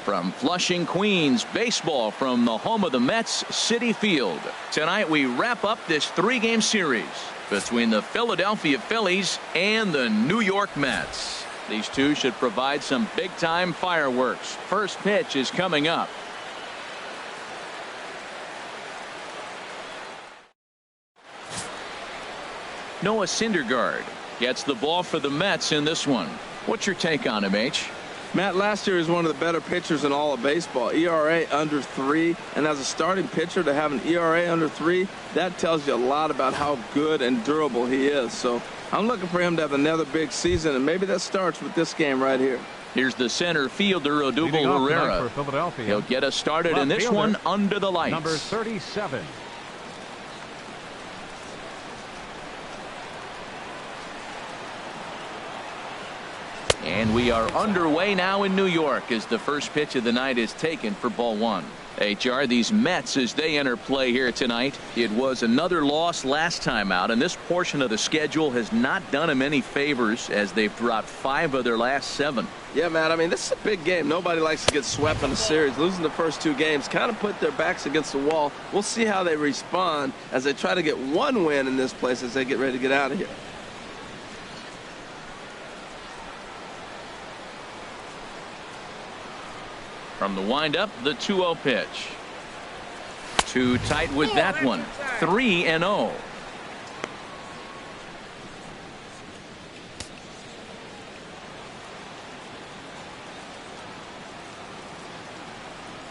From Flushing, Queens, baseball from the home of the Mets, Citi Field. Tonight we wrap up this 3-game series between the Philadelphia Phillies and the New York Mets. These two should provide some big-time fireworks. First pitch is coming up. Noah Syndergaard gets the ball for the Mets in this one. What's your take on him, H? Matt, last year is one of the better pitchers in all of baseball. ERA under 3, and as a starting pitcher to have an ERA under 3, that tells you a lot about how good and durable he is. So I'm looking for him to have another big season, and maybe that starts with this game right here. Here's the center fielder, Odubel Herrera. For Philadelphia. He'll get us started in this one under the lights. Number 37. And we are underway now in New York as the first pitch of the night is taken for ball 1. HR, these Mets, as they enter play here tonight, it was another loss last time out, and this portion of the schedule has not done them any favors as they've dropped 5 of their last 7. Yeah, Matt, I mean, this is a big game. Nobody likes to get swept in a series. Losing the first 2 games kind of put their backs against the wall. We'll see how they respond as they try to get 1 win in this place as they get ready to get out of here. From the windup, the 2-0 pitch. Too tight with that one. 3-0.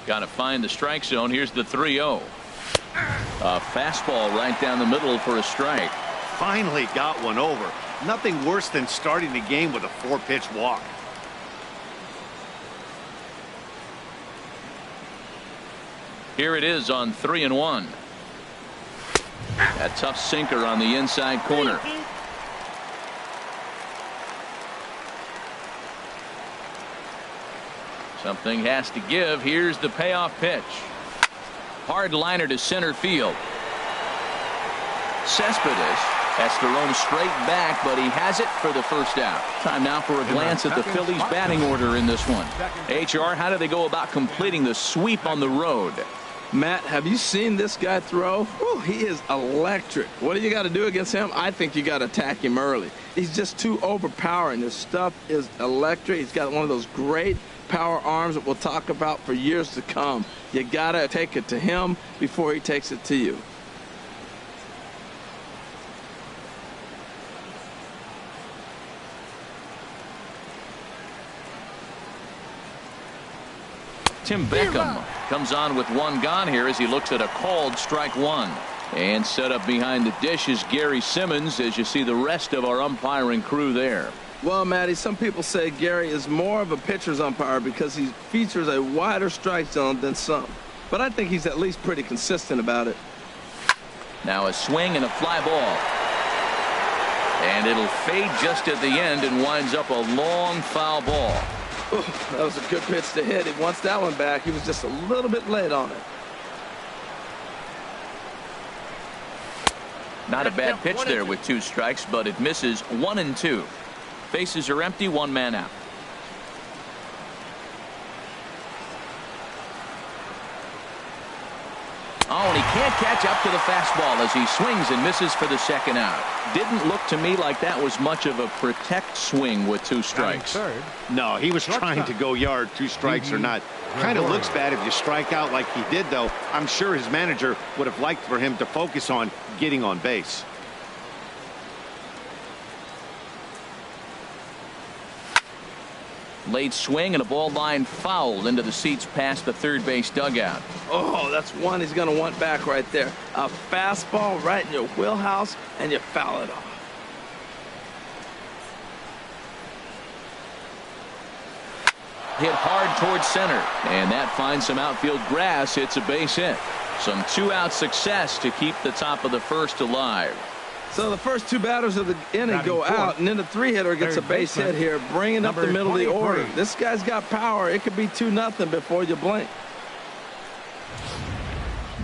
Got to find the strike zone. Here's the 3-0. A fastball right down the middle for a strike. Finally got one over. Nothing worse than starting the game with a 4-pitch walk. Here it is on 3-1. A tough sinker on the inside corner. Something has to give. Here's the payoff pitch. Hard liner to center field. Cespedes has to roam straight back, but he has it for the first out. Time now for a glance at the Phillies batting order in this one. HR, how do they go about completing the sweep on the road? Matt, have you seen this guy throw? Whew, he is electric. What do you got to do against him? I think you got to attack him early. He's just too overpowering. His stuff is electric. He's got one of those great power arms that we'll talk about for years to come. You got to take it to him before he takes it to you. Tim Beckham comes on with 1 gone here as he looks at a called strike 1. And set up behind the dish is Gary Simmons as you see the rest of our umpiring crew there. Well, Matty, some people say Gary is more of a pitcher's umpire because he features a wider strike zone than some. But I think he's at least pretty consistent about it. Now a swing and a fly ball. And it'll fade just at the end and winds up a long foul ball. Ooh, that was a good pitch to hit. He wants that one back. He was just a little bit late on it. Not a bad pitch there with 2 strikes, but it misses 1-2. Bases are empty, 1 man out. Oh, and he can't catch up to the fastball as he swings and misses for the 2nd out. Didn't look to me like that was much of a protect swing with 2 strikes. No, he was trying to go yard, 2 strikes or not. Kind of looks bad if you strike out like he did, though. I'm sure his manager would have liked for him to focus on getting on base. Late swing and a ball line foul into the seats past the third base dugout. Oh, that's one he's going to want back right there. A fastball right in your wheelhouse, and you foul it off. Hit hard towards center, and that finds some outfield grass. It's a base hit. Some 2-out success to keep the top of the first alive. So the first 2 batters of the inning go out, and then the 3-hitter gets a base hit here, bringing up the middle of the order. This guy's got power. It could be 2-0 before you blink.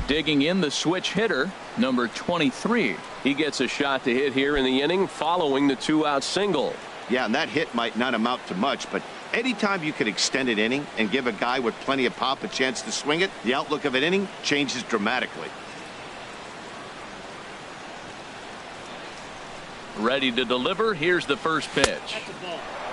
Digging in the switch hitter, number 23. He gets a shot to hit here in the inning following the 2-out single. Yeah, and that hit might not amount to much, but Anytime you can extend an inning and give a guy with plenty of pop a chance to swing it, the outlook of an inning changes dramatically. Ready to deliver. Here's the first pitch.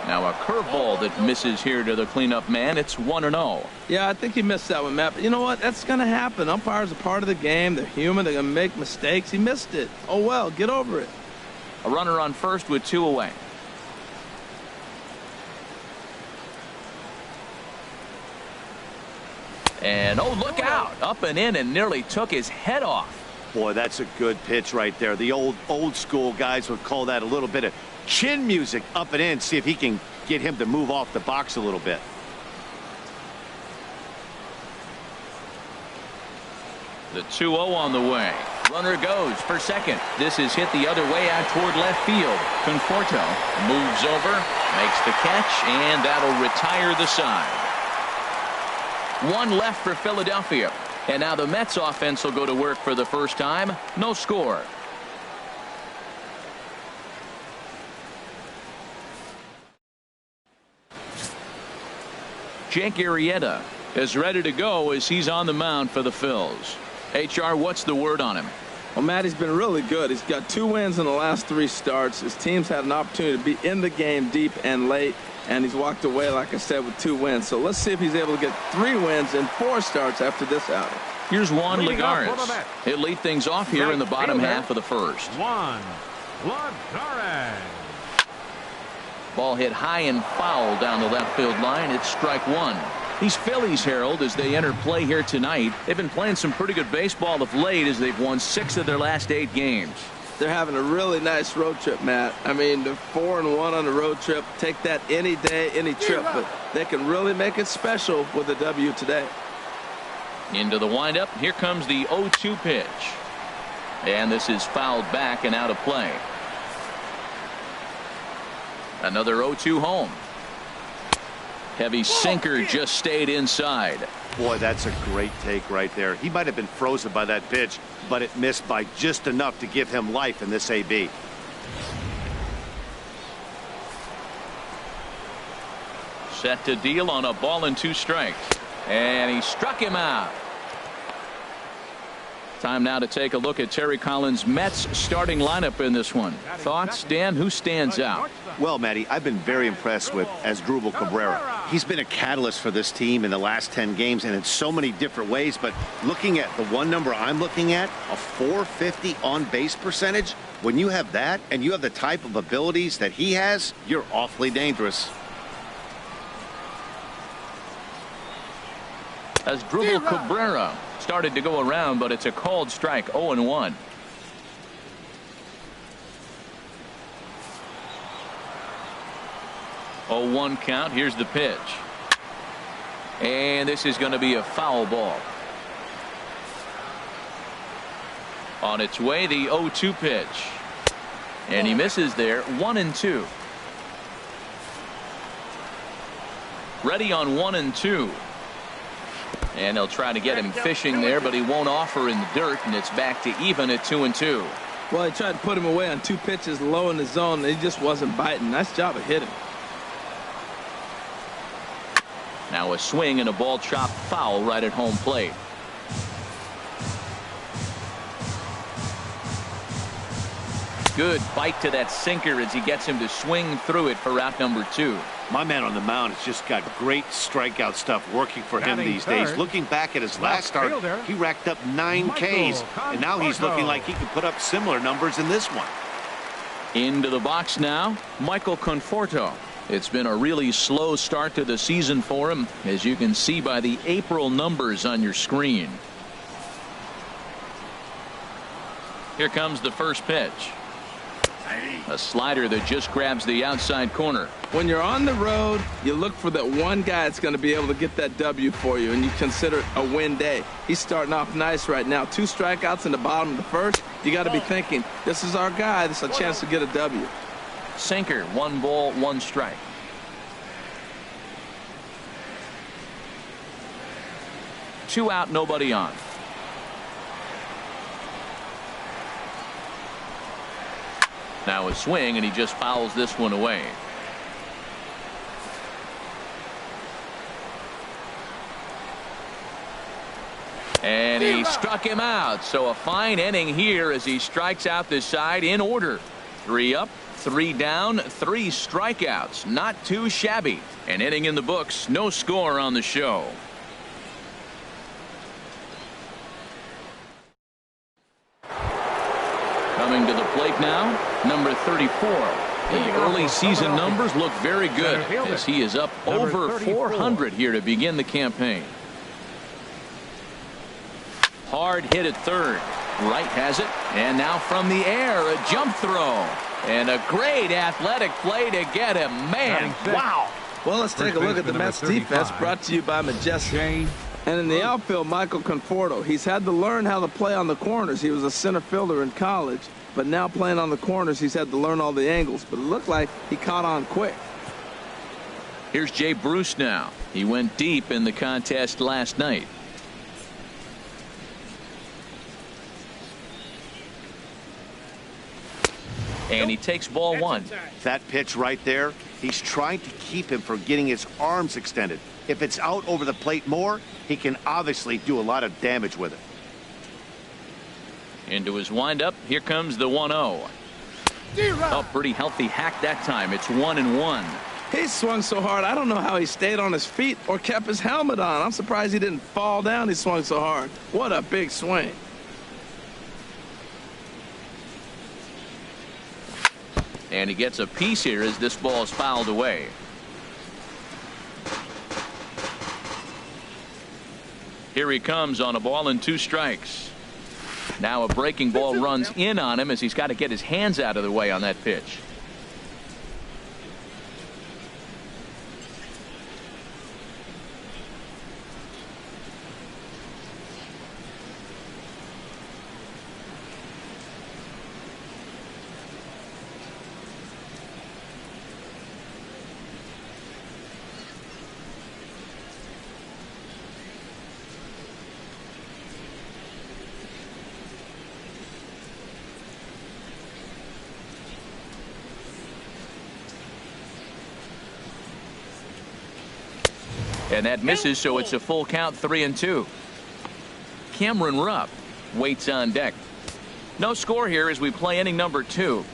Now a curveball that misses here to the cleanup man. It's 1-0. Yeah, I think he missed that one, Matt. But you know what? That's going to happen. Umpires are part of the game. They're human. They're going to make mistakes. He missed it. Oh, well, get over it. A runner on first with 2 away. And oh, look out. Up and in and nearly took his head off. Boy, that's a good pitch right there. The old school guys would call that a little bit of chin music up and in. See if he can get him to move off the box a little bit. The 2-0 on the way. Runner goes for second. This is hit the other way out toward left field. Conforto moves over, makes the catch, and that'll retire the side. 1 left for Philadelphia. And now the Mets offense will go to work for the first time. No score. Jake Arrieta is ready to go as he's on the mound for the Phils. HR, what's the word on him? Well, Matt, he's been really good. He's got 2 wins in the last 3 starts. His team's had an opportunity to be in the game deep and late, and he's walked away, like I said, with 2 wins. So let's see if he's able to get 3 wins in 4 starts after this outing. Here's Juan Lagares. He'll lead things off here in the bottom half of the first. Juan Lagares. Ball hit high and foul down the left field line. It's strike 1. These Phillies, Harold, as they enter play here tonight, they've been playing some pretty good baseball of late as they've won 6 of their last 8 games. They're having a really nice road trip, Matt. I mean, they're 4-1 on the road trip. Take that any day, any trip, but they can really make it special with a W today. Into the windup. Here comes the 0-2 pitch. And this is fouled back and out of play. Another 0-2 home. Heavy sinker just stayed inside. Boy, that's a great take right there. He might have been frozen by that pitch, but it missed by just enough to give him life in this AB. Set to deal on a ball and 2 strikes. And he struck him out. Time now to take a look at Terry Collins' Mets starting lineup in this one. Thoughts, Dan? Who stands out? Well, Matty, I've been very impressed with Asdrubal Cabrera. He's been a catalyst for this team in the last 10 games and in so many different ways. But looking at the one number I'm looking at, a .450 on-base percentage, when you have that and you have the type of abilities that he has, you're awfully dangerous. Asdrubal Cabrera started to go around, but it's a called strike. 0-1. Oh, 1 count. Here's the pitch. And this is going to be a foul ball. On its way, the 0-2 pitch. And he misses there. 1-2. Ready on 1-2. And they'll try to get him fishing there, but he won't offer in the dirt, and it's back to even at 2-2. Well, he tried to put him away on 2 pitches low in the zone, and he just wasn't biting. Nice job of hitting. Now a swing and a ball chopped foul right at home plate. Good bite to that sinker as he gets him to swing through it for out number 2. My man on the mound has just got great strikeout stuff working for him these days. Looking back at his last start, he racked up 9 Ks, and now he's looking like he can put up similar numbers in this one. Into the box now, Michael Conforto. It's been a really slow start to the season for him, as you can see by the April numbers on your screen. Here comes the first pitch. A slider that just grabs the outside corner. When you're on the road, you look for that one guy that's going to be able to get that W for you, and you consider it a win day. He's starting off nice right now. 2 strikeouts in the bottom of the first. You got to be thinking, this is our guy. This is a chance to get a W. Sinker, 1 ball, 1 strike. Two out, nobody on. Now a swing, and he just fouls this one away. struck him out. So a fine inning here as he strikes out this side in order. 3 up, 3 down, 3 strikeouts. Not too shabby. An inning in the books. No score on the show. Coming to the plate now, number 34. The early season numbers look very good as he is up over 400 here to begin the campaign. Hard hit at third. Wright has it, and now from the air, a jump throw. And a great athletic play to get him. Man, wow. Well, let's take a look at the Mets defense, brought to you by Majestic. And in the outfield, Michael Conforto. He's had to learn how to play on the corners. He was a center fielder in college, but now playing on the corners, he's had to learn all the angles. But it looked like he caught on quick. Here's Jay Bruce now. He went deep in the contest last night. And he takes ball 1. That pitch right there, he's trying to keep him from getting his arms extended. If it's out over the plate more, he can obviously do a lot of damage with it. Into his windup, here comes the 1-0. A pretty healthy hack that time. It's 1-1. He swung so hard, I don't know how he stayed on his feet or kept his helmet on. I'm surprised he didn't fall down. He swung so hard. What a big swing. And he gets a piece here as this ball is fouled away. Here he comes on a ball and 2 strikes. Now a breaking ball runs in on him as he's got to get his hands out of the way on that pitch. And that misses, so it's a full count, 3-2. Cameron Rupp waits on deck. No score here as we play inning number 2.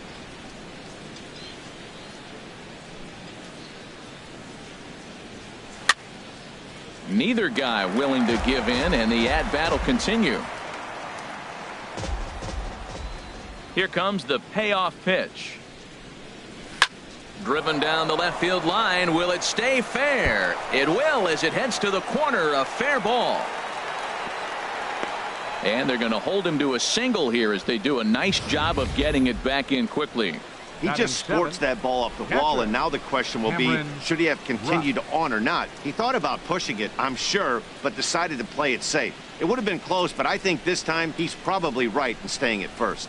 Neither guy willing to give in, and the at-bat will continue. Here comes the payoff pitch. Driven down the left field line. Will it stay fair? It will as it heads to the corner. A fair ball. And they're going to hold him to a single here as they do a nice job of getting it back in quickly. He just sports that ball up the wall, and now the question will be, should he have continued on or not? He thought about pushing it, I'm sure, but decided to play it safe. It would have been close, but I think this time he's probably right in staying at first.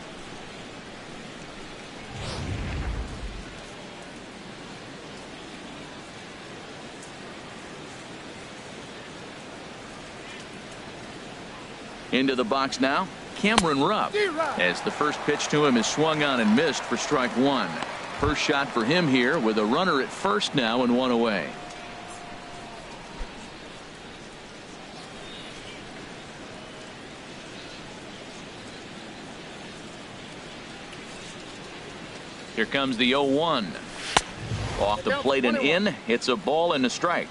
Into the box now, Cameron Rupp, as the first pitch to him is swung on and missed for strike 1. First shot for him here with a runner at first now and 1 away. Here comes the 0-1. Off the plate and in. It's a ball and a strike.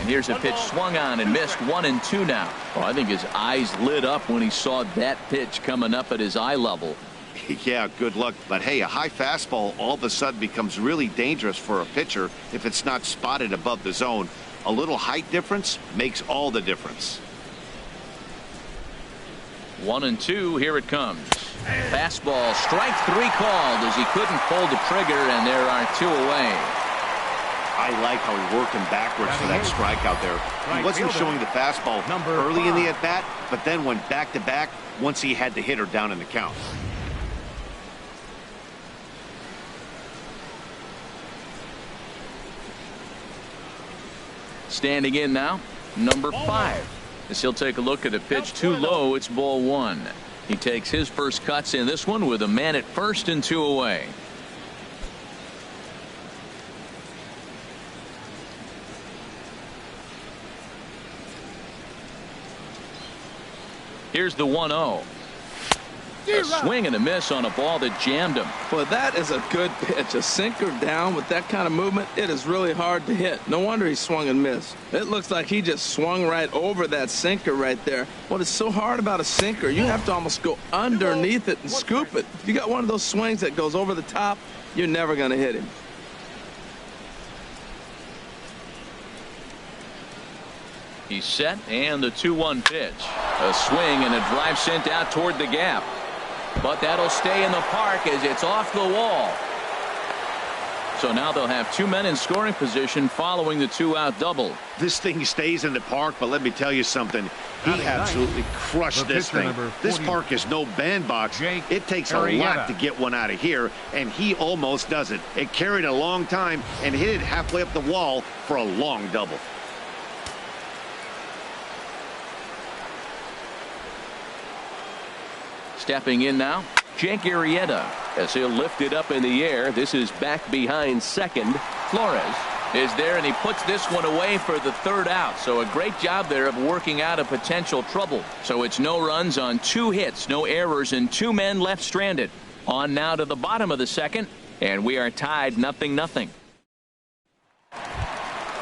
Here's a pitch swung on and missed. 1-2 now. Well, I think his eyes lit up when he saw that pitch coming up at his eye level. Yeah, good luck. But hey, a high fastball all of a sudden becomes really dangerous for a pitcher if it's not spotted above the zone. A little height difference makes all the difference. 1-2. Here it comes. Fastball. Strike 3 called as he couldn't pull the trigger, and there are 2 away. I like how he worked him backwards for that strikeout there. He wasn't showing the fastball early in the at-bat, but then went back-to-back once he had the hitter down in the count. Standing in now, number 5. As he'll take a look at a pitch too low, it's ball 1. He takes his first cuts in this one with a man at first and 2 away. Here's the 1-0. A swing and a miss on a ball that jammed him. Well, that is a good pitch. A sinker down with that kind of movement, it is really hard to hit. No wonder he swung and missed. It looks like he just swung right over that sinker right there. What is so hard about a sinker, you have to almost go underneath it and scoop it. If you got one of those swings that goes over the top, you're never going to hit him. He's set, and the 2-1 pitch. A swing and a drive sent out toward the gap. But that'll stay in the park as it's off the wall. So now they'll have 2 men in scoring position following the 2-out double. This thing stays in the park, but let me tell you something. He absolutely crushed this thing. This park is no bandbox. It takes a lot to get one out of here, and he almost does it. It carried a long time and hit it halfway up the wall for a long double. Stepping in now, Jake Arrieta, as he'll lift it up in the air. This is back behind second. Flores is there, and he puts this one away for the 3rd out. So a great job there of working out a potential trouble. So it's no runs on 2 hits, no errors, and 2 men left stranded. On now to the bottom of the 2nd, and we are tied 0-0.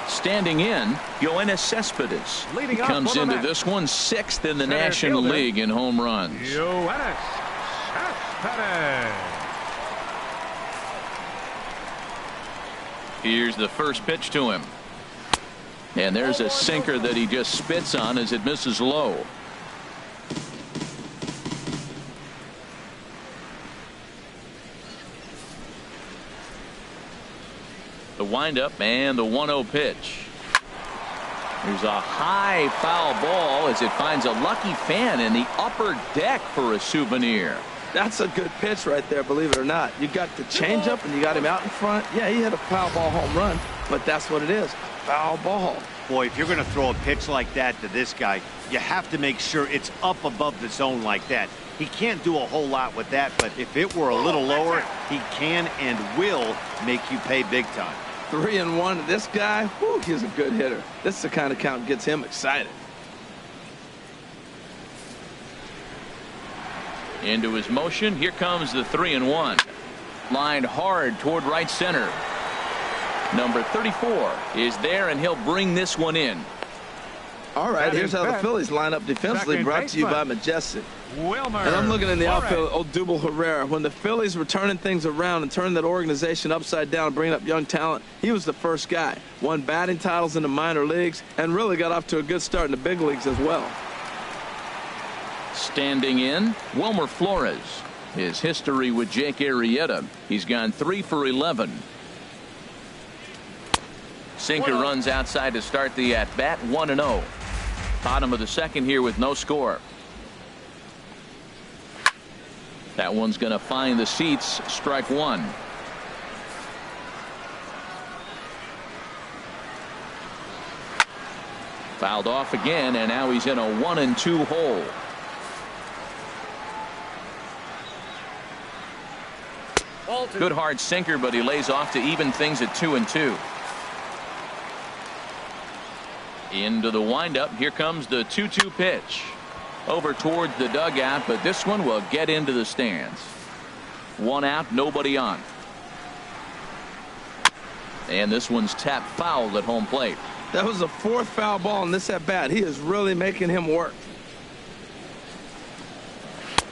Standing in, Yoenis Cespedes. He comes into this one 6th in the National League in home runs. Yoenis Cespedes. Here's the first pitch to him. And there's a sinker that he just spits on as it misses low. The windup and the 1-0 pitch. There's a high foul ball as it finds a lucky fan in the upper deck for a souvenir. That's a good pitch right there, believe it or not. You got the changeup and you got him out in front. Yeah, he hit a foul ball home run, but that's what it is. Foul ball. Boy, if you're going to throw a pitch like that to this guy, you have to make sure it's up above the zone like that. He can't do a whole lot with that, but if it were a little lower, he can and will make you pay big time. 3-1. This guy, whew, he's a good hitter. This is the kind of count that gets him excited. Into his motion. Here comes the 3-1. Lined hard toward right center. Number 34 is there, and he'll bring this one in. All right, here's how the Phillies line up defensively, brought to you by Majestic. And I'm looking in the outfield, Odubel Herrera. When the Phillies were turning things around and turning that organization upside down and bringing up young talent, he was the first guy. Won batting titles in the minor leagues and really got off to a good start in the big leagues as well. Standing in, Wilmer Flores. His history with Jake Arrieta. He's gone 3 for 11. Sinker runs outside to start the at-bat, 1-0. Bottom of the 2nd here with no score. That one's going to find the seats. Strike 1. Fouled off again, and now he's in a 1-2 hole. Good hard sinker, but he lays off to even things at 2-2. Into the windup. Here comes the 2-2 pitch. Over towards the dugout, but this one will get into the stands. 1 out, nobody on. And this one's tapped foul at home plate. That was the 4th foul ball in this at bat. He is really making him work.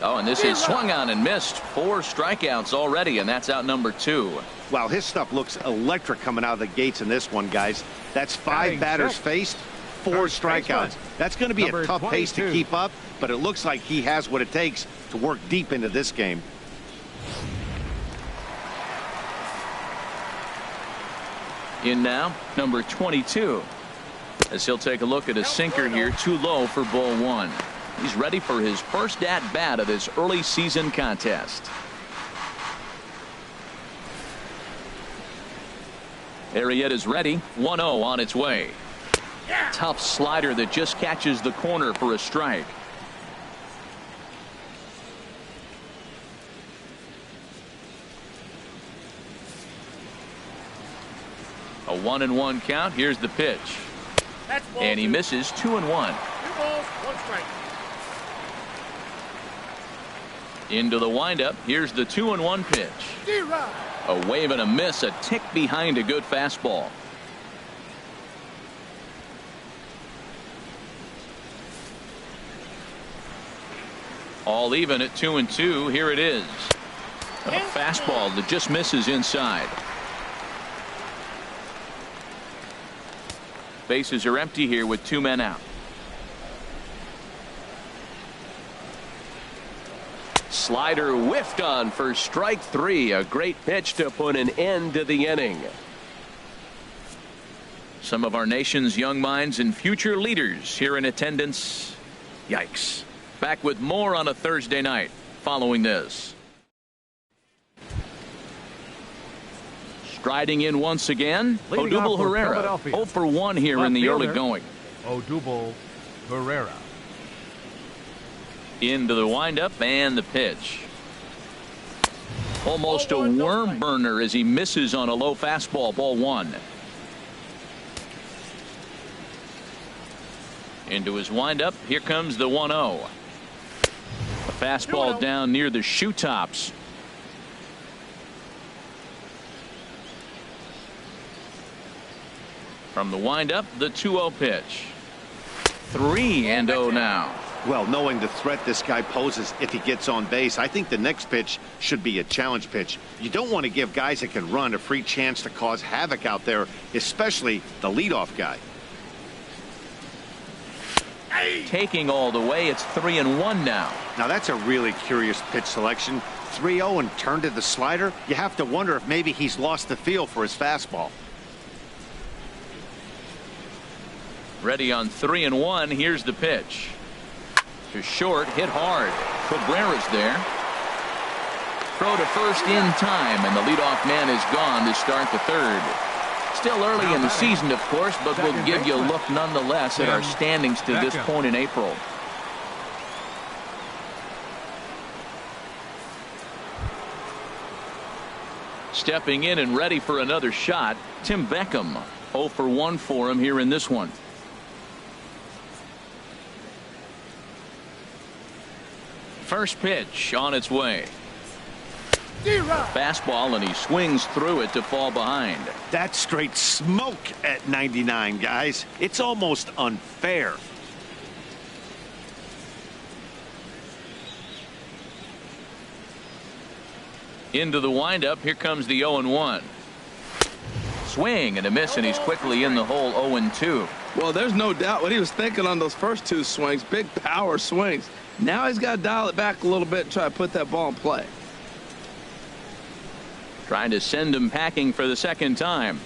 Oh, and this is swung on and missed. 4 strikeouts already, and that's out number 2. Wow, his stuff looks electric coming out of the gates in this one, guys. That's 5 batters faced, 4 strikeouts. That's going to be a tough pace to keep up, but it looks like he has what it takes to work deep into this game. In now, number 22. As he'll take a look at a sinker here, too low for ball 1. He's ready for his first at-bat of this early season contest. Arrieta's ready. 1-0 on its way. Tough slider that just catches the corner for a strike. A 1-1 count. Here's the pitch. And he misses. 2-1. 2 balls, 1 strike. Into the windup. Here's the 2-1 pitch. A wave and a miss. A tick behind a good fastball. All even at 2-2. Here it is. A fastball that just misses inside. Bases are empty here with 2 men out. Slider whiffed on for strike 3. A great pitch to put an end to the inning. Some of our nation's young minds and future leaders here in attendance. Yikes. Back with more on a Thursday night following this. Striding in once again, Odubel Herrera. 0 for 1 here in the early going. Odubel Herrera. Into the windup and the pitch. Almost a worm burner as he misses on a low fastball. Ball 1. Into his windup. Here comes the 1-0. A fastball down near the shoe tops. From the windup, the 2-0 pitch. 3-0 now. Well, knowing the threat this guy poses if he gets on base, I think the next pitch should be a challenge pitch. You don't want to give guys that can run a free chance to cause havoc out there, especially the leadoff guy. Taking all the way, it's 3-1 now. Now that's a really curious pitch selection. 3-0 and turned to the slider. You have to wonder if maybe he's lost the feel for his fastball. Ready on 3-1. Here's the pitch. To short, hit hard. Cabrera's there. Throw to first in time, and the leadoff man is gone to start the third. Still early in the season, of course, but we'll give you a look nonetheless at our standings to this point in April. Stepping in and ready for another shot, Tim Beckham. 0 for 1 for him here in this one. First pitch on its way. Fastball, and he swings through it to fall behind. That's straight smoke at 99, guys. It's almost unfair. Into the windup. Here comes the 0-1. Swing and a miss, and he's quickly in the hole. 0-2. Well, there's no doubt what he was thinking on those first 2 swings. Big power swings. Now he's got to dial it back a little bit and try to put that ball in play. Trying to send him packing for the second time.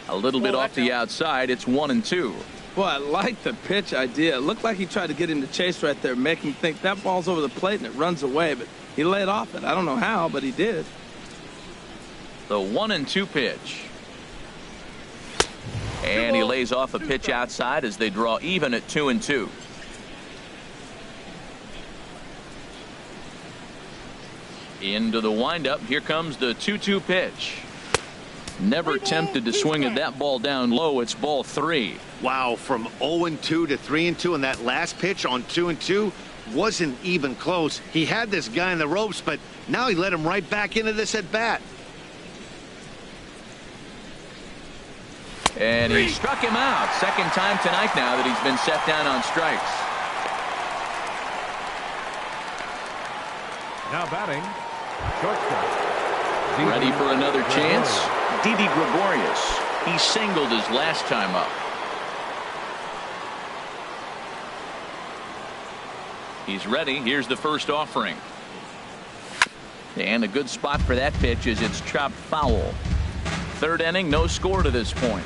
A little bit off the outside. It's 1-2. Boy, I like the pitch idea. It looked like he tried to get him to chase right there, make him think that ball's over the plate and it runs away, but he laid off it. I don't know how, but he did. The 1-2 pitch. And he lays off a pitch outside as they draw even at 2-2. Into the windup. Here comes the 2-2 pitch. Never tempted to swing at that ball down low. It's ball 3. Wow, from 0-2 to 3-2, and that last pitch on 2-2 wasn't even close. He had this guy in the ropes, but now he let him right back into this at bat. And he struck him out. Second time tonight now that he's been set down on strikes. Now batting, shortstop. Ready for another chance? Didi Gregorius. He singled his last time up. He's ready. Here's the first offering. And a good spot for that pitch is it's chopped foul. Third inning, no score to this point.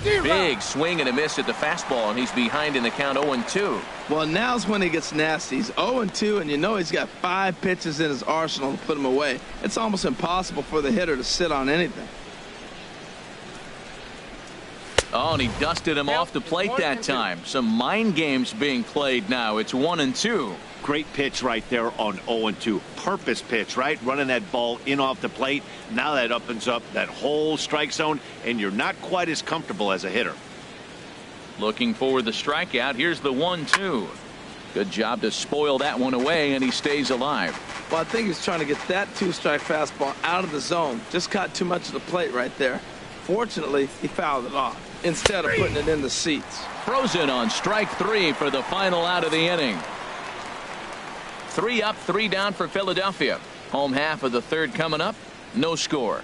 Big swing and a miss at the fastball, and he's behind in the count 0-2. Well, now's when he gets nasty. He's 0-2, and you know he's got 5 pitches in his arsenal to put him away. It's almost impossible for the hitter to sit on anything. Oh, and he dusted him off the plate that time. Some mind games being played now. It's 1-2. Great pitch right there on 0-2. Purpose pitch, right? Running that ball in off the plate. Now that opens up that whole strike zone, and you're not quite as comfortable as a hitter. Looking for the strikeout. Here's the 1-2. Good job to spoil that one away, and he stays alive. Well, I think he's trying to get that 2-strike fastball out of the zone. Just caught too much of the plate right there. Fortunately, he fouled it off instead of putting it in the seats. Frozen on strike 3 for the final out of the inning. 3 up, 3 down for Philadelphia. Home half of the third coming up. No score.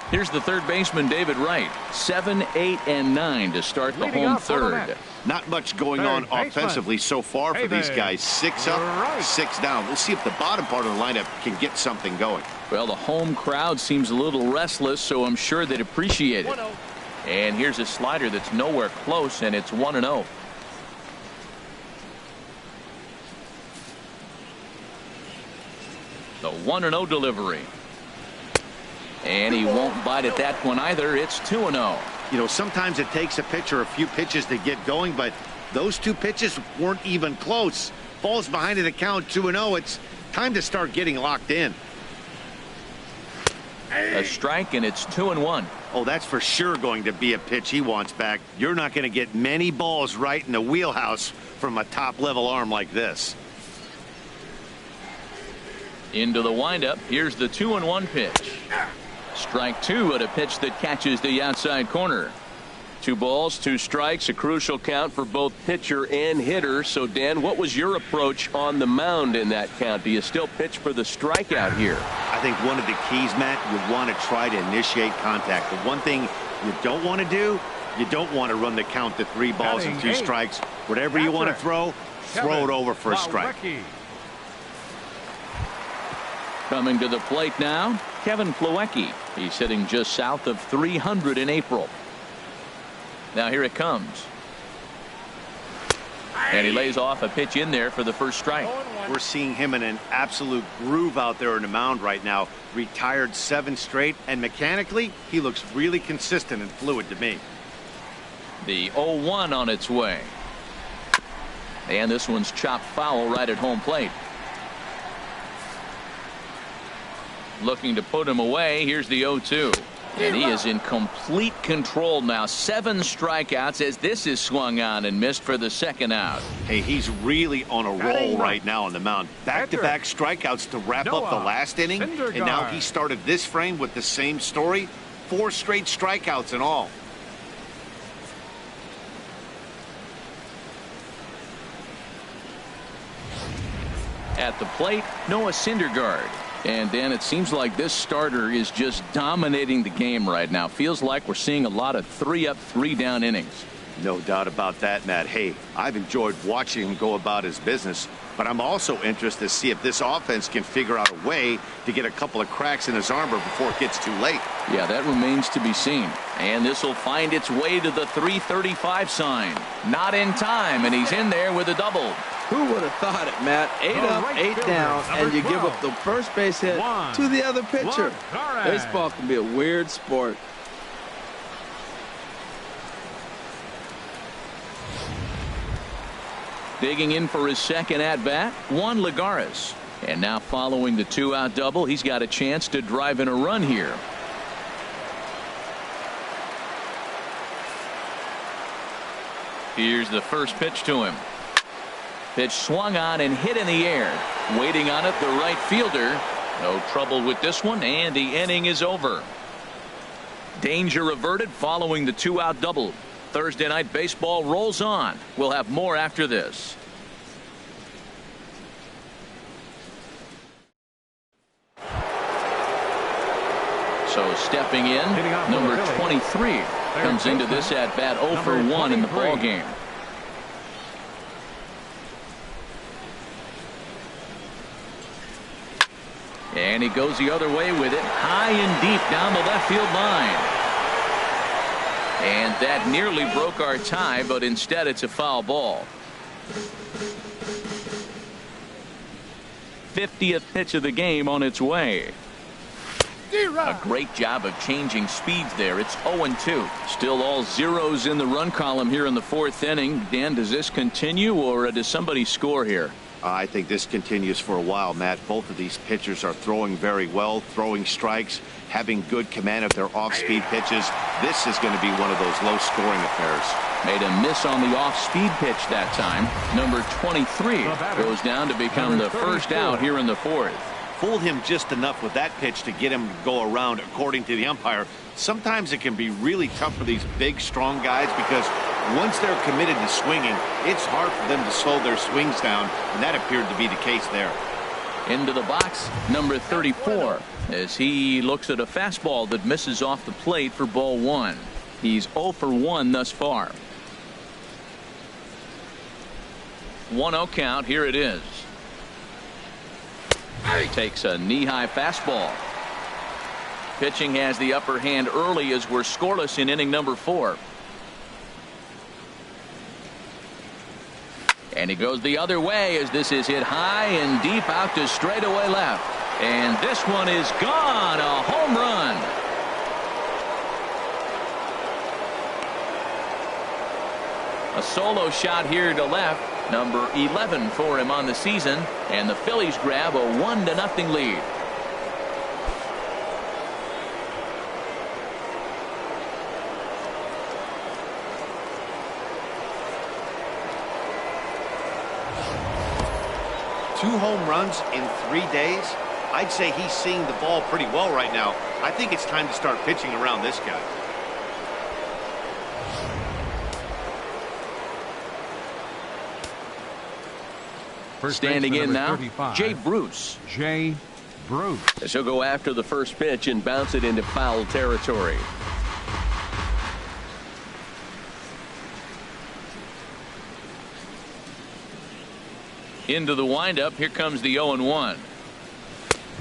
Here's the third baseman, David Wright. 7, 8, and 9 to start the home third. Not much going on offensively so far for these guys. 6 up, 6 down. We'll see if the bottom part of the lineup can get something going. Well, the home crowd seems a little restless, so I'm sure they'd appreciate it. And here's a slider that's nowhere close, and it's 1-0. The 1-0 delivery. And he won't bite at that one either. It's 2-0. You know, sometimes it takes a pitcher a few pitches to get going, but those 2 pitches weren't even close. Ball's behind in the count 2-0. It's time to start getting locked in. A strike, and it's 2-1. Oh, that's for sure going to be a pitch he wants back. You're not going to get many balls right in the wheelhouse from a top-level arm like this. Into the windup. Here's the 2-1 pitch. Strike 2 at a pitch that catches the outside corner. 2 balls, 2 strikes, a crucial count for both pitcher and hitter. So, Dan, what was your approach on the mound in that count? Do you still pitch for the strikeout here? I think one of the keys, Matt, you want to try to initiate contact. The one thing you don't want to do, you don't want to run the count to 3 balls and 2 strikes. Whatever you want to throw it over for a strike. Coming to the plate now, Kevin Plawecki. He's hitting just south of 300 in April. Now here it comes. And he lays off a pitch in there for the first strike. We're seeing him in an absolute groove out there in the mound right now. Retired 7 straight, and mechanically, he looks really consistent and fluid to me. The 0-1 on its way. And this one's chopped foul right at home plate. Looking to put him away. Here's the 0-2. And he is in complete control now. 7 strikeouts as this is swung on and missed for the second out. Hey, he's really on a roll right now on the mound. Back-to-back strikeouts to wrap up the last inning. And now he started this frame with the same story. 4 straight strikeouts in all. At the plate, Noah Syndergaard. And then it seems like this starter is just dominating the game right now. Feels like we're seeing a lot of 3 up, 3 down innings. No doubt about that, Matt. Hey, I've enjoyed watching him go about his business, but I'm also interested to see if this offense can figure out a way to get a couple of cracks in his armor before it gets too late. Yeah, that remains to be seen. And this will find its way to the 335 sign. Not in time, and he's in there with a double. Who would have thought it, Matt? 8 up, 8 down, and you give up the first base hit to the other pitcher. Baseball can be a weird sport. Digging in for his second at-bat, Juan Lagares. And now following the 2-out double, he's got a chance to drive in a run here. Here's the first pitch to him. Pitch swung on and hit in the air. Waiting on it, the right fielder. No trouble with this one, and the inning is over. Danger averted following the 2-out double. Thursday night baseball rolls on. We'll have more after this. So stepping in, number 23 comes into this at bat 0 for 1 in the ball game. And he goes the other way with it, high and deep down the left field line. And that nearly broke our tie, but instead it's a foul ball. 50th pitch of the game on its way. A great job of changing speeds there. It's 0-2. Still all zeros in the run column here in the 4th inning. Dan, does this continue, or does somebody score here? I think this continues for a while, Matt. Both of these pitchers are throwing very well, throwing strikes, having good command of their off-speed pitches. This is going to be one of those low-scoring affairs. Made a miss on the off-speed pitch that time. Number 23 goes down to become the first out here in the 4th. Fooled him just enough with that pitch to get him to go around, according to the umpire. Sometimes it can be really tough for these big, strong guys because once they're committed to swinging, it's hard for them to slow their swings down, and that appeared to be the case there. Into the box, number 34, as he looks at a fastball that misses off the plate for ball 1. He's 0 for 1 thus far. 1-0 count. Here it is. Takes a knee-high fastball. Pitching has the upper hand early as we're scoreless in inning number 4. And he goes the other way as this is hit high and deep out to straightaway left. And this one is gone. A home run. A solo shot here to left. Number 11 for him on the season, and the Phillies grab a 1-0 lead. Two home runs in 3 days. I'd say he's seeing the ball pretty well right now. I think it's time to start pitching around this guy. Standing in now, Jay Bruce. Jay Bruce. As he'll go after the first pitch and bounce it into foul territory. Into the windup. Here comes the 0-1.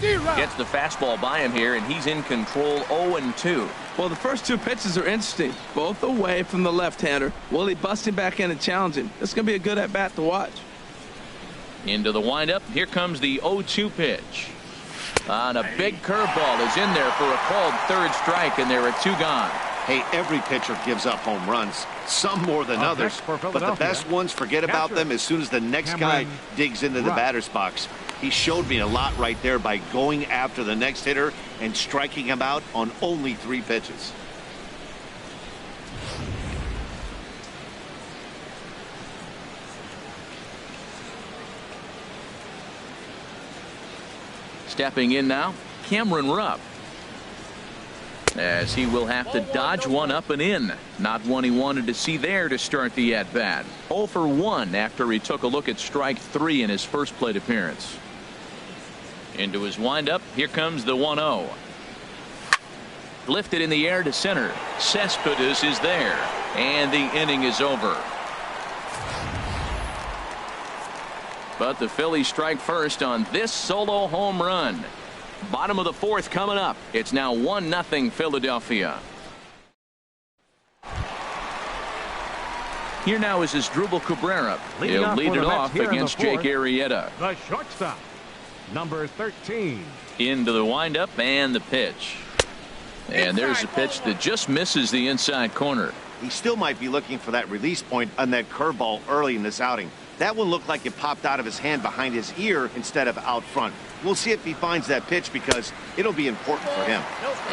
Gets the fastball by him here, and he's in control. 0-2. Well, the first 2 pitches are interesting, both away from the left-hander. Will he bust him back in and challenge him? It's going to be a good at-bat to watch. Into the windup. Here comes the 0-2 pitch. On a big curveball is in there for a called 3rd strike, and there are 2 gone. Hey, every pitcher gives up home runs, some more than others, but the best ones forget about them as soon as the next guy digs into the batter's box. He showed me a lot right there by going after the next hitter and striking him out on only 3 pitches. Stepping in now, Cameron Rupp. As he will have to dodge one up and in. Not one he wanted to see there to start the at-bat. 0 for 1 after he took a look at strike 3 in his first plate appearance. Into his windup. Here comes the 1-0. Lifted in the air to center. Cespedes is there. And the inning is over. But the Phillies strike first on this solo home run. Bottom of the 4th coming up. It's now 1-0 Philadelphia. Here now is Asdrubal Cabrera. He'll lead it off against Jake Arrieta. The shortstop, number 13. Into the windup and the pitch. And there's a pitch that just misses the inside corner. He still might be looking for that release point on that curveball early in this outing. That one looked like it popped out of his hand behind his ear instead of out front. We'll see if he finds that pitch because it'll be important for him.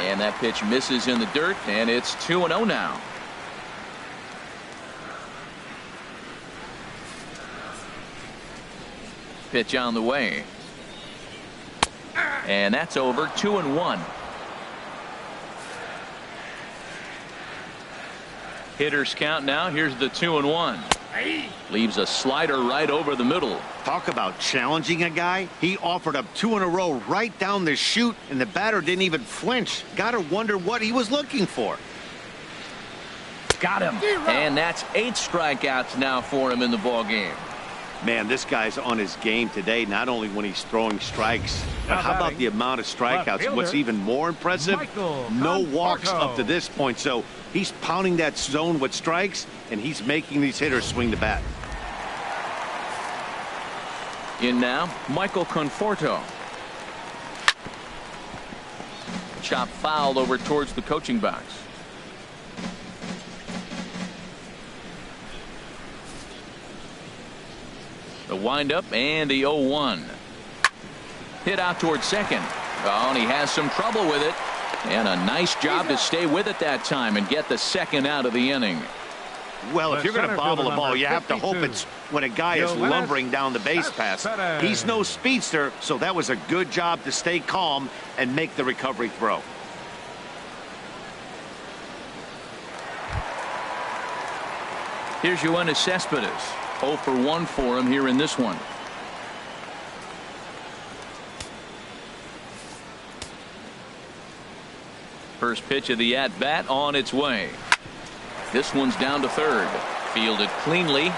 And that pitch misses in the dirt, and it's 2-0 now. Pitch on the way. And that's over. 2-1. Hitters count now. Here's the 2-1. Leaves a slider right over the middle. Talk about challenging a guy. He offered up 2 in a row right down the chute, and the batter didn't even flinch. Gotta wonder what he was looking for. Got him. And that's 8 strikeouts now for him in the ball game. Man, this guy's on his game today, not only when he's throwing strikes, but how about the amount of strikeouts? What's even more impressive, no walks up to this point. So he's pounding that zone with strikes, and he's making these hitters swing the bat. In now, Michael Conforto. Chop fouled over towards the coaching box. The windup and the 0-1. Hit out towards second. Oh, and he has some trouble with it. And a nice job to stay with it that time and get the second out of the inning. Well, if you're going to bobble the ball, you have to hope it's when a guy is lumbering down the base pass. He's no speedster, so that was a good job to stay calm and make the recovery throw. Here's Yoenis Cespedes. 0 for 1 for him here in this one. First pitch of the at-bat on its way. This one's down to third. Fielded cleanly.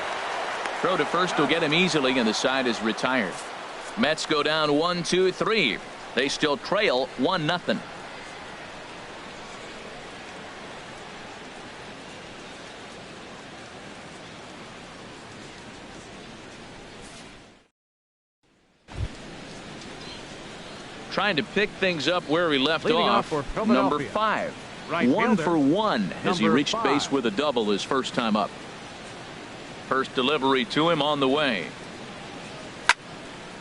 Throw to first will get him easily, and the side is retired. Mets go down 1-2-3. They still trail 1-0. Trying to pick things up where he left off. Number 5. Right 1 fielder, for 1 as he reached 5. base with a double his first time up. First delivery to him on the way.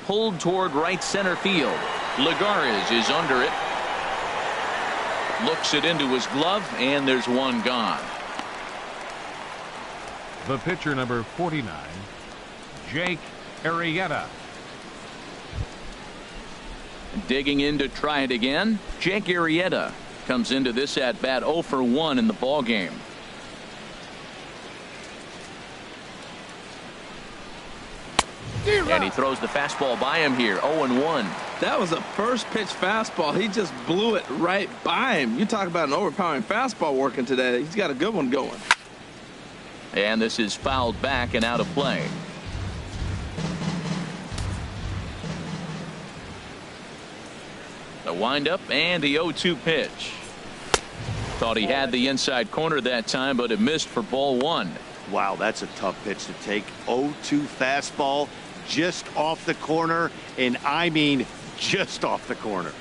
Pulled toward right center field. Lagares is under it. Looks it into his glove, and there's one gone. The pitcher, number 49, Jake Arrieta. Digging in to try it again. Jake Arrieta comes into this at bat 0 for 1 in the ball game. And he throws the fastball by him here. 0-1. That was a first pitch fastball. He just blew it right by him. You talk about an overpowering fastball working today. He's got a good one going. And this is fouled back and out of play. The windup and the 0-2 pitch. Thought he had the inside corner that time, but it missed for ball 1. Wow, that's a tough pitch to take. 0-2 fastball just off the corner, and I mean just off the corner.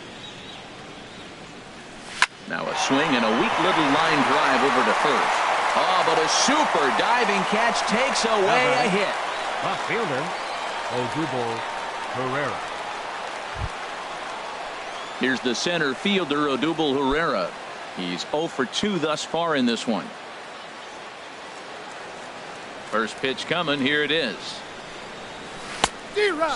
Now a swing and a weak little line drive over to first. Oh, but a super diving catch takes away a hit. Left fielder, Odubel Herrera. Here's the center fielder, Odubel Herrera. He's 0 for 2 thus far in this one. First pitch coming. Here it is.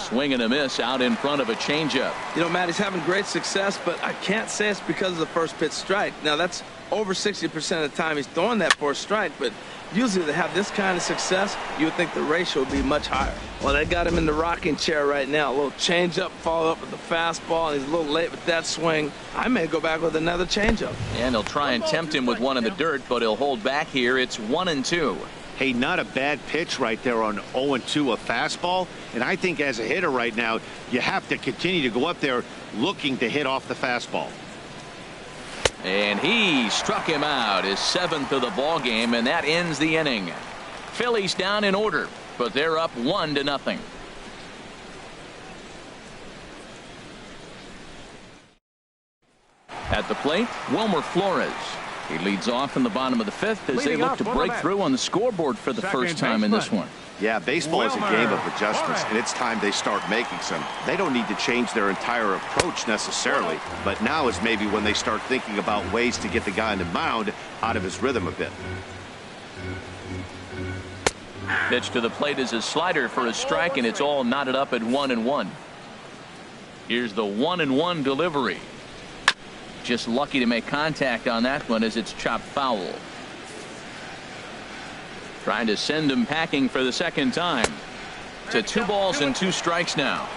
Swing and a miss out in front of a changeup. You know, Matt, he's having great success, but I can't say it's because of the first pitch strike. Now, that's over 60% of the time he's throwing that for a strike, but usually they have this kind of success, you would think the ratio would be much higher. Well, they got him in the rocking chair right now. A little changeup, follow up with the fastball, and he's a little late with that swing. I may go back with another changeup. And they'll try and tempt him with one in the dirt, but he'll hold back here. It's 1-2. Hey, not a bad pitch right there on 0-2, a fastball. And I think as a hitter right now, you have to continue to go up there looking to hit off the fastball. And he struck him out, his 7th of the ball game, and that ends the inning. Phillies down in order, but they're up 1-0. At the plate, Wilmer Flores. He leads off in the bottom of the 5th as they look to break through on the scoreboard for the first time in this one. Yeah, baseball is a game of adjustments, and it's time they start making some. They don't need to change their entire approach necessarily, but now is maybe when they start thinking about ways to get the guy on the mound out of his rhythm a bit. Pitch to the plate is a slider for a strike, and it's all knotted up at 1-1. Here's the 1-1 delivery. Just lucky to make contact on that one as it's chopped foul. Trying to send him packing for the second time. To 2 balls and 2 strikes now.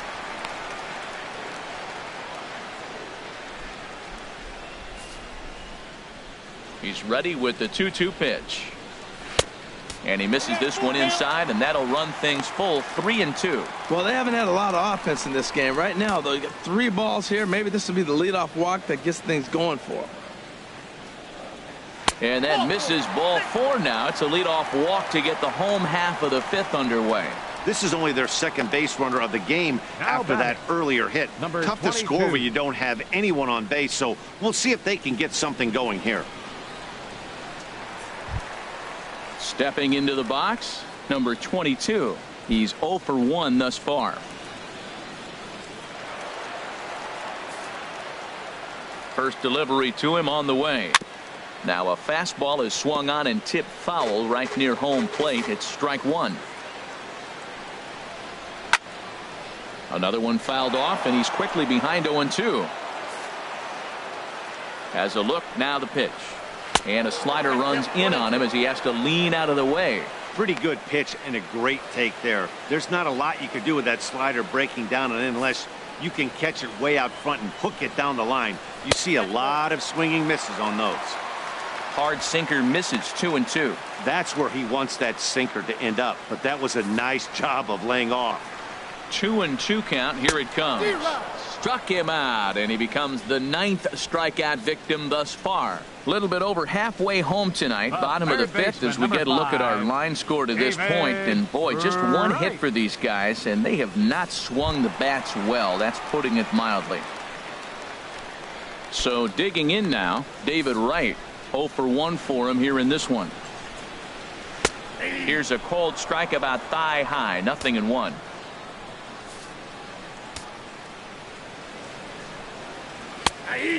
He's ready with the 2-2 pitch. And he misses this one inside, and that'll run things full 3-2. Well, they haven't had a lot of offense in this game. Right now, though, you got 3 balls here. Maybe this will be the leadoff walk that gets things going for him. And that misses ball 4 now. It's a leadoff walk to get the home half of the 5th underway. This is only their second base runner of the game after that earlier hit. Tough to score when you don't have anyone on base, so we'll see if they can get something going here. Stepping into the box, number 22. He's 0 for 1 thus far. First delivery to him on the way. Now a fastball is swung on and tipped foul right near home plate. It's strike 1. Another one fouled off, and he's quickly behind 0-2. Has a look, now the pitch. And a slider runs in on him as he has to lean out of the way. Pretty good pitch and a great take there. There's not a lot you could do with that slider breaking down and in unless you can catch it way out front and hook it down the line. You see a lot of swinging misses on those. Hard sinker misses 2-2. That's where he wants that sinker to end up, but that was a nice job of laying off. 2-2 count. Here it comes. Struck him out, and he becomes the 9th strikeout victim thus far. A little bit over halfway home tonight, bottom of the 5th, as we get a look at our line score to this point. And boy, just one hit for these guys, and they have not swung the bats well. That's putting it mildly. So digging in now, David Wright. 0 for 1 for him here in this one. Here's a cold strike about thigh high, 0-1.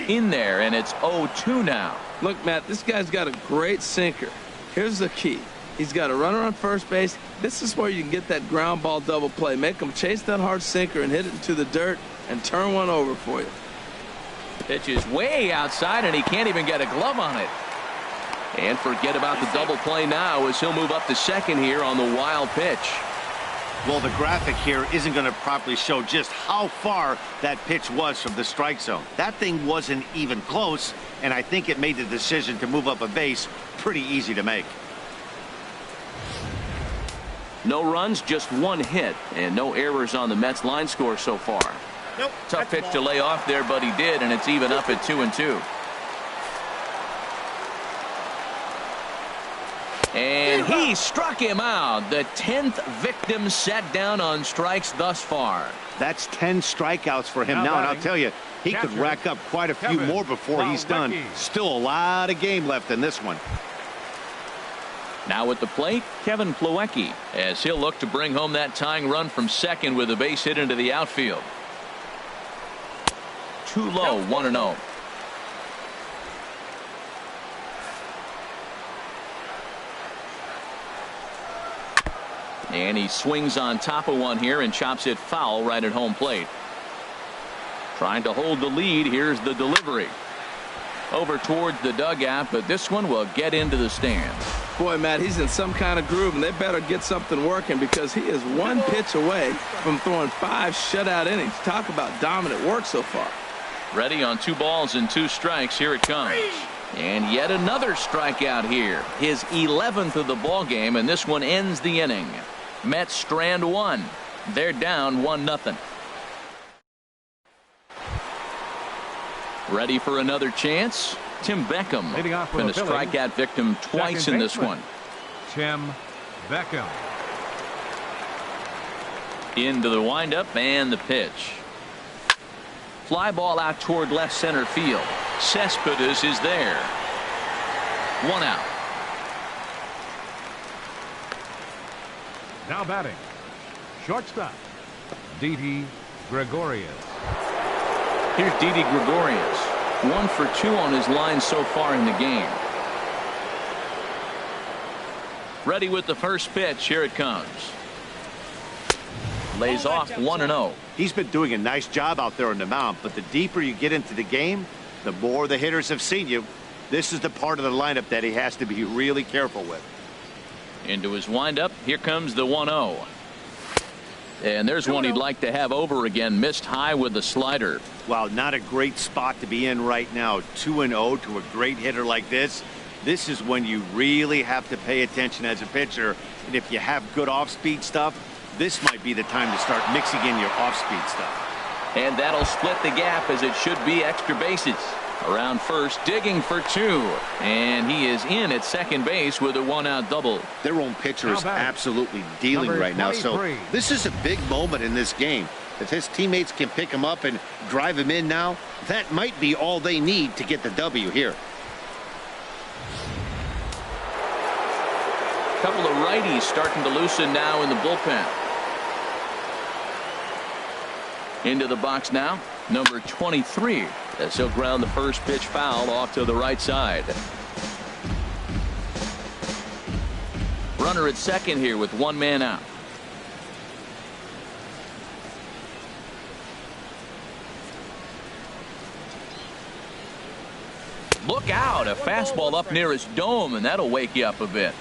In there, and it's 0-2 now. Look, Matt, this guy's got a great sinker. Here's the key. He's got a runner on first base. This is where you can get that ground ball double play. Make him chase that hard sinker and hit it into the dirt and turn one over for you. Pitch is way outside, and he can't even get a glove on it. And forget about the double play now as he'll move up to second here on the wild pitch. Well, the graphic here isn't going to properly show just how far that pitch was from the strike zone. That thing wasn't even close, and I think it made the decision to move up a base pretty easy to make. No runs, just one hit, and no errors on the Mets line score so far. Nope, tough pitch to lay off there, but he did, and it's even up at 2-2. And he struck him out. The 10th victim set down on strikes thus far. That's 10 strikeouts for him now, and I'll tell you, he could rack up quite a few more before he's done. Still a lot of game left in this one. Now at the plate, Kevin Plawecki, as he'll look to bring home that tying run from second with a base hit into the outfield. Too low, 1-0. And he swings on top of one here and chops it foul right at home plate. Trying to hold the lead. Here's the delivery. Over towards the dugout, but this one will get into the stands. Boy, Matt, he's in some kind of groove, and they better get something working because he is one pitch away from throwing 5 shutout innings. Talk about dominant work so far. Ready on 2 balls and 2 strikes. Here it comes. And yet another strikeout here. His 11th of the ball game, and this one ends the inning. Mets strand 1. They're down 1-0. Ready for another chance? Tim Beckham been a strikeout victim twice in this one. Tim Beckham. Into the windup and the pitch. Fly ball out toward left center field. Cespedes is there. 1 out. Now batting, shortstop, Didi Gregorius. Here's Didi Gregorius. 1 for 2 on his line so far in the game. Ready with the first pitch. Here it comes. Lays off 1-0. He's been doing a nice job out there on the mound, but the deeper you get into the game, the more the hitters have seen you. This is the part of the lineup that he has to be really careful with. Into his windup. Here comes the 1-0. And there's one he'd like to have over again. Missed high with the slider. Wow, not a great spot to be in right now. 2-0 to a great hitter like this. This is when you really have to pay attention as a pitcher. And if you have good off-speed stuff, this might be the time to start mixing in your off-speed stuff. And that'll split the gap, as it should be extra bases. Around first, digging for 2. And he is in at second base with a 1-out double. Their own pitcher is absolutely dealing right now. So this is a big moment in this game. If his teammates can pick him up and drive him in now, that might be all they need to get the W here. A couple of righties starting to loosen now in the bullpen. Into the box now, number 23, as he'll ground the first pitch foul off to the right side. Runner at second here with 1 man out. Look out, a fastball up near his dome, and that'll wake you up a bit.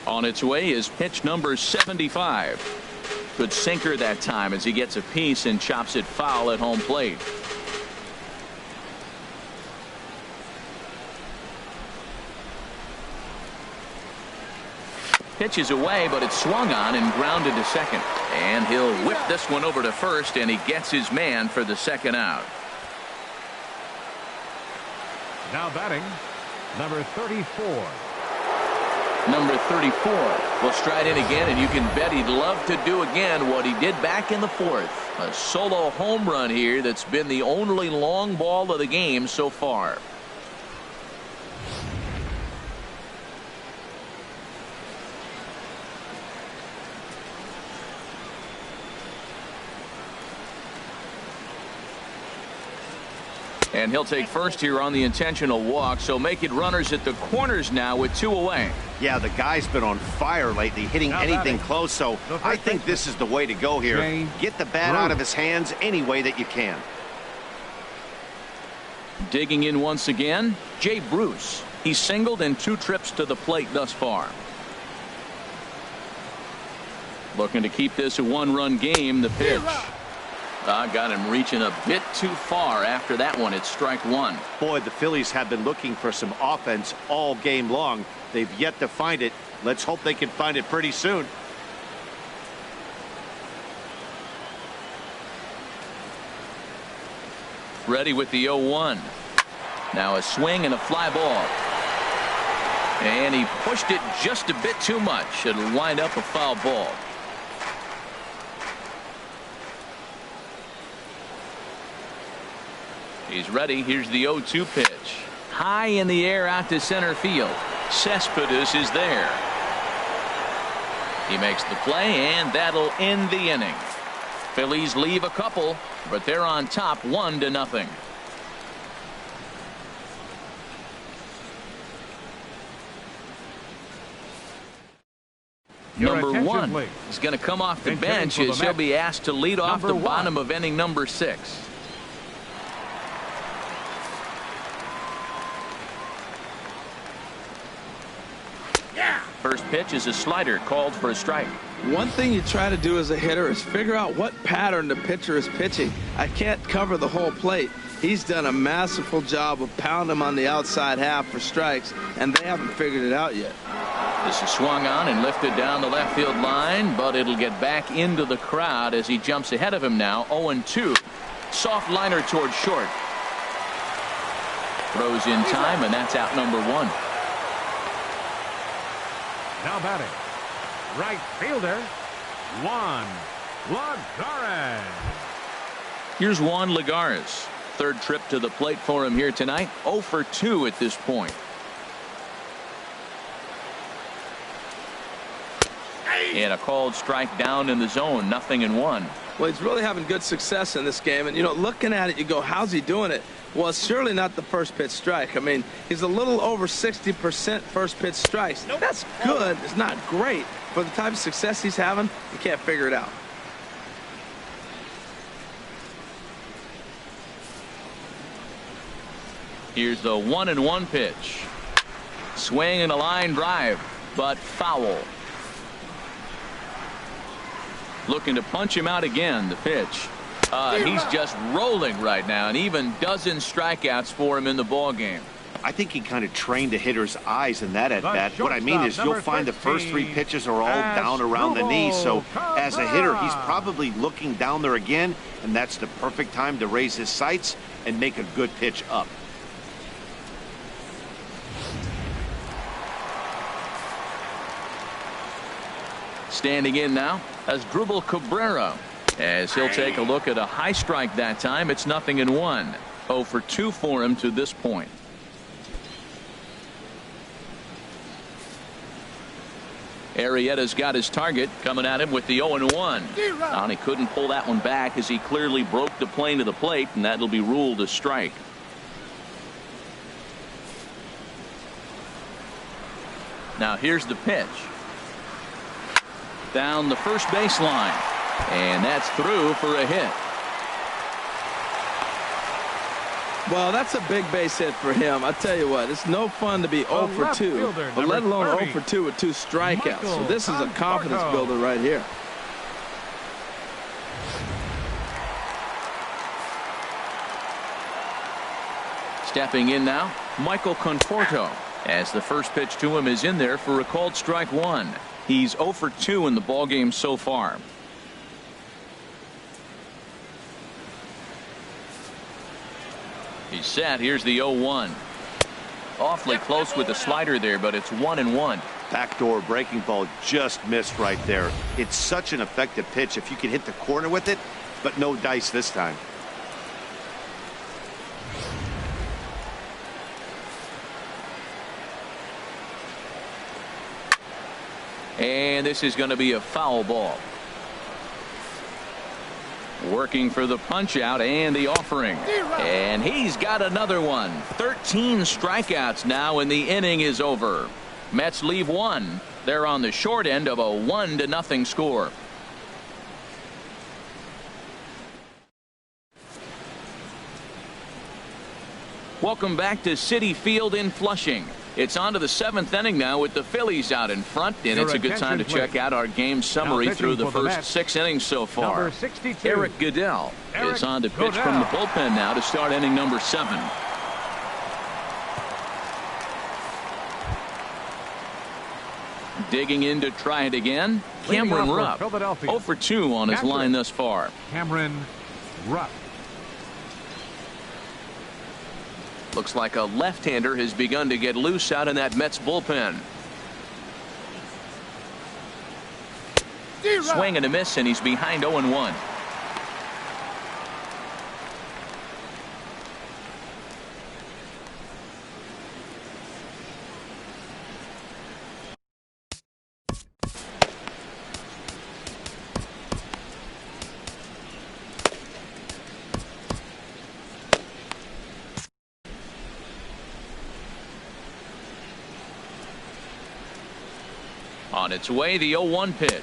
On its way is pitch number 75. Good sinker that time as he gets a piece and chops it foul at home plate. Pitch is away, but it's swung on and grounded to second. And he'll whip this one over to first, and he gets his man for the second out. Now batting, number 34. Number 34 will stride in again, and you can bet he'd love to do again what he did back in the 4th. A solo home run here that's been the only long ball of the game so far. And he'll take first here on the intentional walk, so make it runners at the corners now with 2 away. Yeah, the guy's been on fire lately, hitting anything close, so I think this is the way to go here. Get the bat out of his hands any way that you can. Digging in once again, Jay Bruce. He's singled in 2 trips to the plate thus far. Looking to keep this a 1-run game. The pitch. Got him reaching a bit too far after that one. It's strike 1. Boy, the Phillies have been looking for some offense all game long. They've yet to find it. Let's hope they can find it pretty soon. Ready with the 0-1. Now a swing and a fly ball. And he pushed it just a bit too much. It'll wind up a foul ball. He's ready. Here's the 0-2 pitch. High in the air out to center field. Cespedes is there. He makes the play, and that'll end the inning. Phillies leave a couple, but they're on top 1-0. Number 1 is going to come off the bench as he'll be asked to lead off the bottom of inning number 6. First pitch is a slider called for a strike. One thing you try to do as a hitter is figure out what pattern the pitcher is pitching. I can't cover the whole plate. He's done a masterful job of pounding him on the outside half for strikes, and they haven't figured it out yet. This is swung on and lifted down the left field line, but it'll get back into the crowd as he jumps ahead of him now. 0-2. Soft liner towards short. Throws in time, and that's out number 1. Now batting, right fielder, Juan Lagares. Here's Juan Lagares. 3rd trip to the plate for him here tonight. 0 for 2 at this point. And a called strike down in the zone. 0-1. Well, he's really having good success in this game. And, you know, looking at it, you go, how's he doing it? Well, it's surely not the first pitch strike. I mean, he's a little over 60% first pitch strikes. That's good. It's not great. For the type of success he's having, you can't figure it out. Here's the 1-1 pitch. Swing and a line drive, but foul. Looking to punch him out again. The pitch. He's just rolling right now, and even dozens strikeouts for him in the ball game. I think he kind of trained the hitter's eyes in that at bat. What I mean is you'll find the first 3 pitches are all down around the knee. So as a hitter, he's probably looking down there again, and that's the perfect time to raise his sights and make a good pitch up. Standing in now as Drupal Cabrera, as he'll take a look at a high strike that time. It's 0-1. 0 for 2 for him to this point. Arrieta's got his target coming at him with the 0-1. And he couldn't pull that one back as he clearly broke the plane to the plate, and that'll be ruled a strike. Now here's the pitch. Down the first baseline. And that's through for a hit. Well, that's a big base hit for him. I tell you what, it's no fun to be 0 for 2, but let alone 0 for 2 with 2 strikeouts. So this is a confidence builder right here. Stepping in now, Michael Conforto, as the first pitch to him is in there for a called strike 1. He's 0 for 2 in the ballgame so far. He's set. Here's the 0-1. Awfully close with the slider there, but it's 1-1. Backdoor breaking ball just missed right there. It's such an effective pitch if you can hit the corner with it, but no dice this time. And this is going to be a foul ball. Working for the punch out and the offering. And he's got another one. 13 strikeouts now, and the inning is over. Mets leave 1. They're on the short end of a 1-0 score. Welcome back to Citi Field in Flushing. It's on to the 7th inning now with the Phillies out in front, and it's a good time to check out our game summary through the first 6 innings so far. Eric Goodell is on to pitch from the bullpen now to start inning number 7. Digging in to try it again, Cameron Rupp, 0 for 2 on his line thus far. Cameron Rupp. Looks like a left-hander has begun to get loose out in that Mets bullpen. Swing and a miss, and he's behind 0-1. On its way, the 0-1 pitch.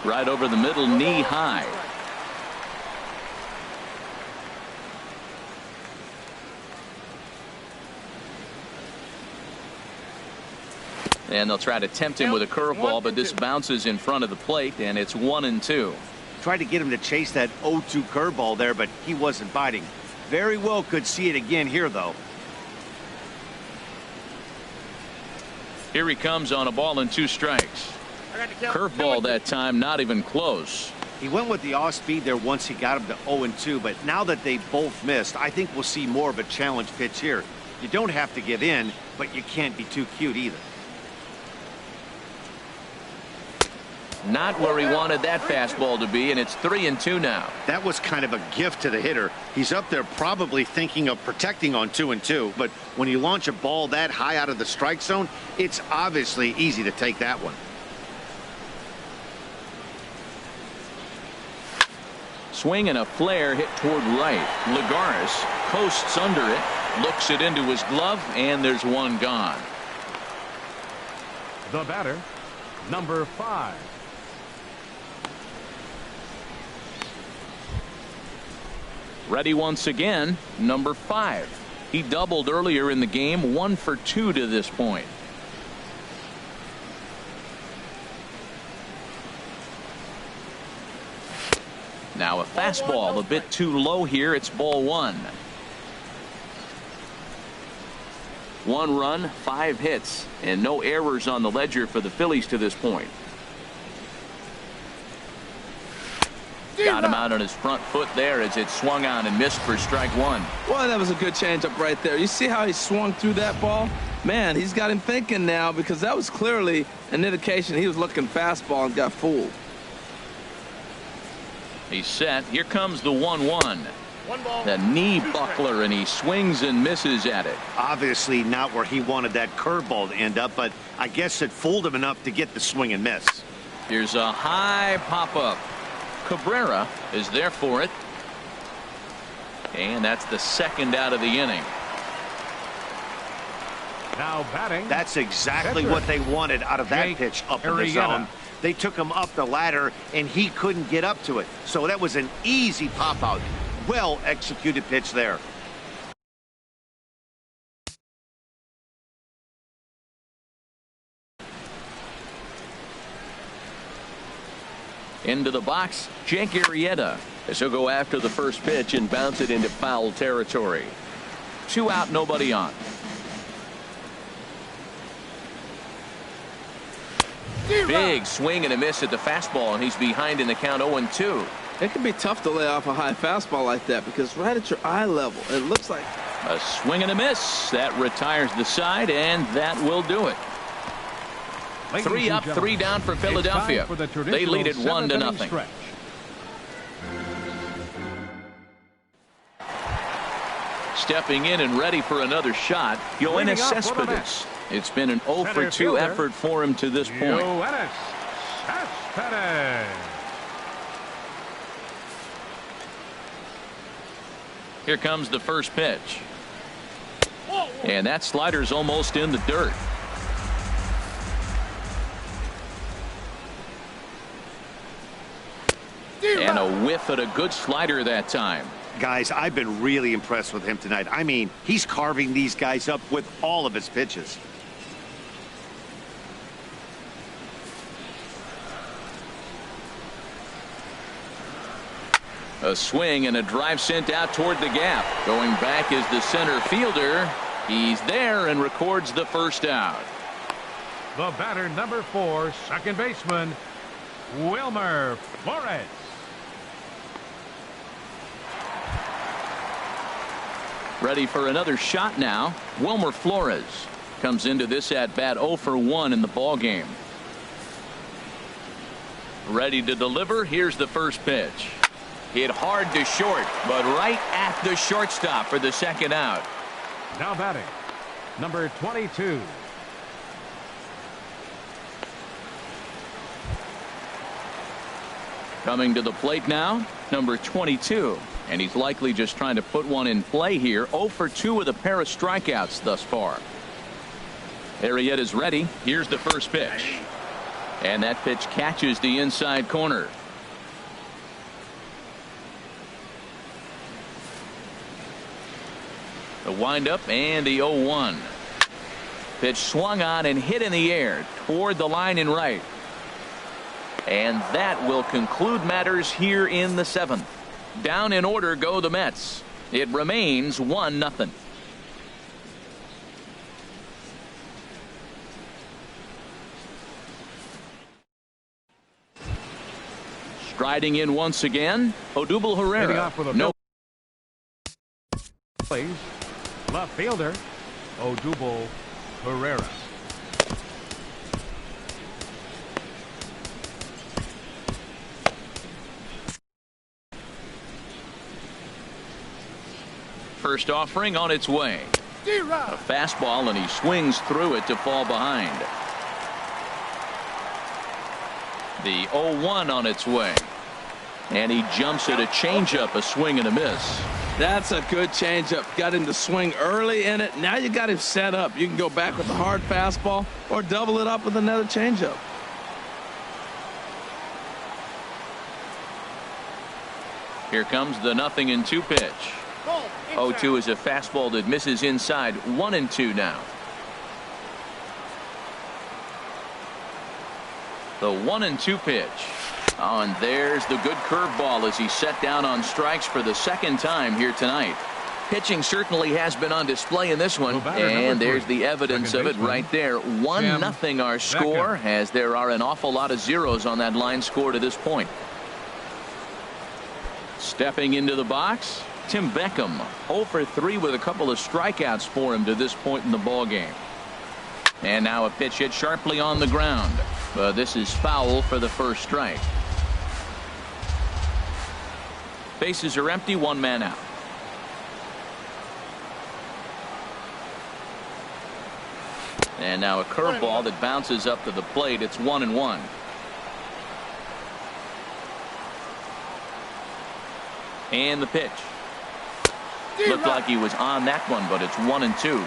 Right over the middle, knee high. And they'll try to tempt him with a curveball, but this bounces in front of the plate, and it's 1-2. Tried to get him to chase that 0-2 curveball there, but he wasn't biting. Very well could see it again here, though. Here he comes on a ball and 2 strikes. Curveball that time, not even close. He went with the off speed there once he got him to 0-2, but now that they both missed, I think we'll see more of a challenge pitch here. You don't have to give in, but you can't be too cute either. Not where he wanted that fastball to be, and it's 3-2 now. That was kind of a gift to the hitter. He's up there probably thinking of protecting on 2-2, but when you launch a ball that high out of the strike zone, it's obviously easy to take that one. Swing and a flare hit toward right. Lagares coasts under it, looks it into his glove, and there's one gone. The batter, number 5. Ready once again, number 5. He doubled earlier in the game, 1 for 2 to this point. Now a fastball a bit too low here. It's ball one. 1 run, 5 hits, and no errors on the ledger for the Phillies to this point. Got him out on his front foot there as it swung on and missed for strike one. Well, that was a good changeup right there. You see how he swung through that ball? Man, he's got him thinking now, because that was clearly an indication he was looking fastball and got fooled. He's set. Here comes the 1-1. The knee buckler, and he swings and misses at it. Obviously not where he wanted that curveball to end up, but I guess it fooled him enough to get the swing and miss. Here's a high pop-up. Cabrera is there for it. And that's the second out of the inning. Now batting. That's exactly what they wanted out of that pitch up in the zone. They took him up the ladder, and he couldn't get up to it. So that was an easy pop-out. Well-executed pitch there. Into the box, Jake Arrieta. As he'll go after the first pitch and bounce it into foul territory. 2 out, nobody on. Big swing and a miss at the fastball, and he's behind in the count 0-2. It can be tough to lay off a high fastball like that, because right at your eye level, it looks like A swing and a miss. That retires the side, and that will do it. 3 up, 3 down for Philadelphia. They lead it 1-0. Stepping in and ready for another shot, Yoenis Cespedes. It's been an 0-for-2 effort for him to this point. Yoenis Cespedes. Here comes the first pitch. And that slider's almost in the dirt. And a whiff at a good slider that time. Guys, I've been really impressed with him tonight. I mean, he's carving these guys up with all of his pitches. A swing and a drive sent out toward the gap. Going back is the center fielder. He's there and records the first out. The batter, number 4, second baseman, Wilmer Flores. Ready for another shot now. Wilmer Flores comes into this at bat 0-for-1 in the ball game. Ready to deliver. Here's the first pitch. Hit hard to short, but right at the shortstop for the second out. Now batting, number 22. Coming to the plate now, number 22. And he's likely just trying to put one in play here. 0-for-2 with a pair of strikeouts thus far. Arrieta's ready. Here's the first pitch. And that pitch catches the inside corner. The windup and the 0-1. Pitch swung on and hit in the air toward the line and right. And that will conclude matters here in the 7th. Down in order go the Mets. It remains 1-0. Striding in once again, Odubel Herrera. No. Plays left fielder Odubel Herrera. First offering on its way. A fastball, and he swings through it to fall behind. The 0-1 on its way. And he jumps at a changeup, a swing and a miss. That's a good changeup. Got him to swing early in it. Now you got him set up. You can go back with a hard fastball or double it up with another changeup. Here comes the 0-2 pitch. 0-2 is a fastball that misses inside. 1-2 now. The 1-2 pitch. Oh, and there's the good curveball as he's set down on strikes for the second time here tonight. Pitching certainly has been on display in this one, and there's the evidence of it right there. 1-0 our score, as there are an awful lot of zeros on that line score to this point. Stepping into the box, Tim Beckham, 0 for 3 with a couple of strikeouts for him to this point in the ball game. And now a pitch hit sharply on the ground, but this is foul for the first strike. Bases are empty, 1 man out. And now a curveball that bounces up to the plate. It's 1-1. And the pitch. Looked like he was on that one, but it's 1-2.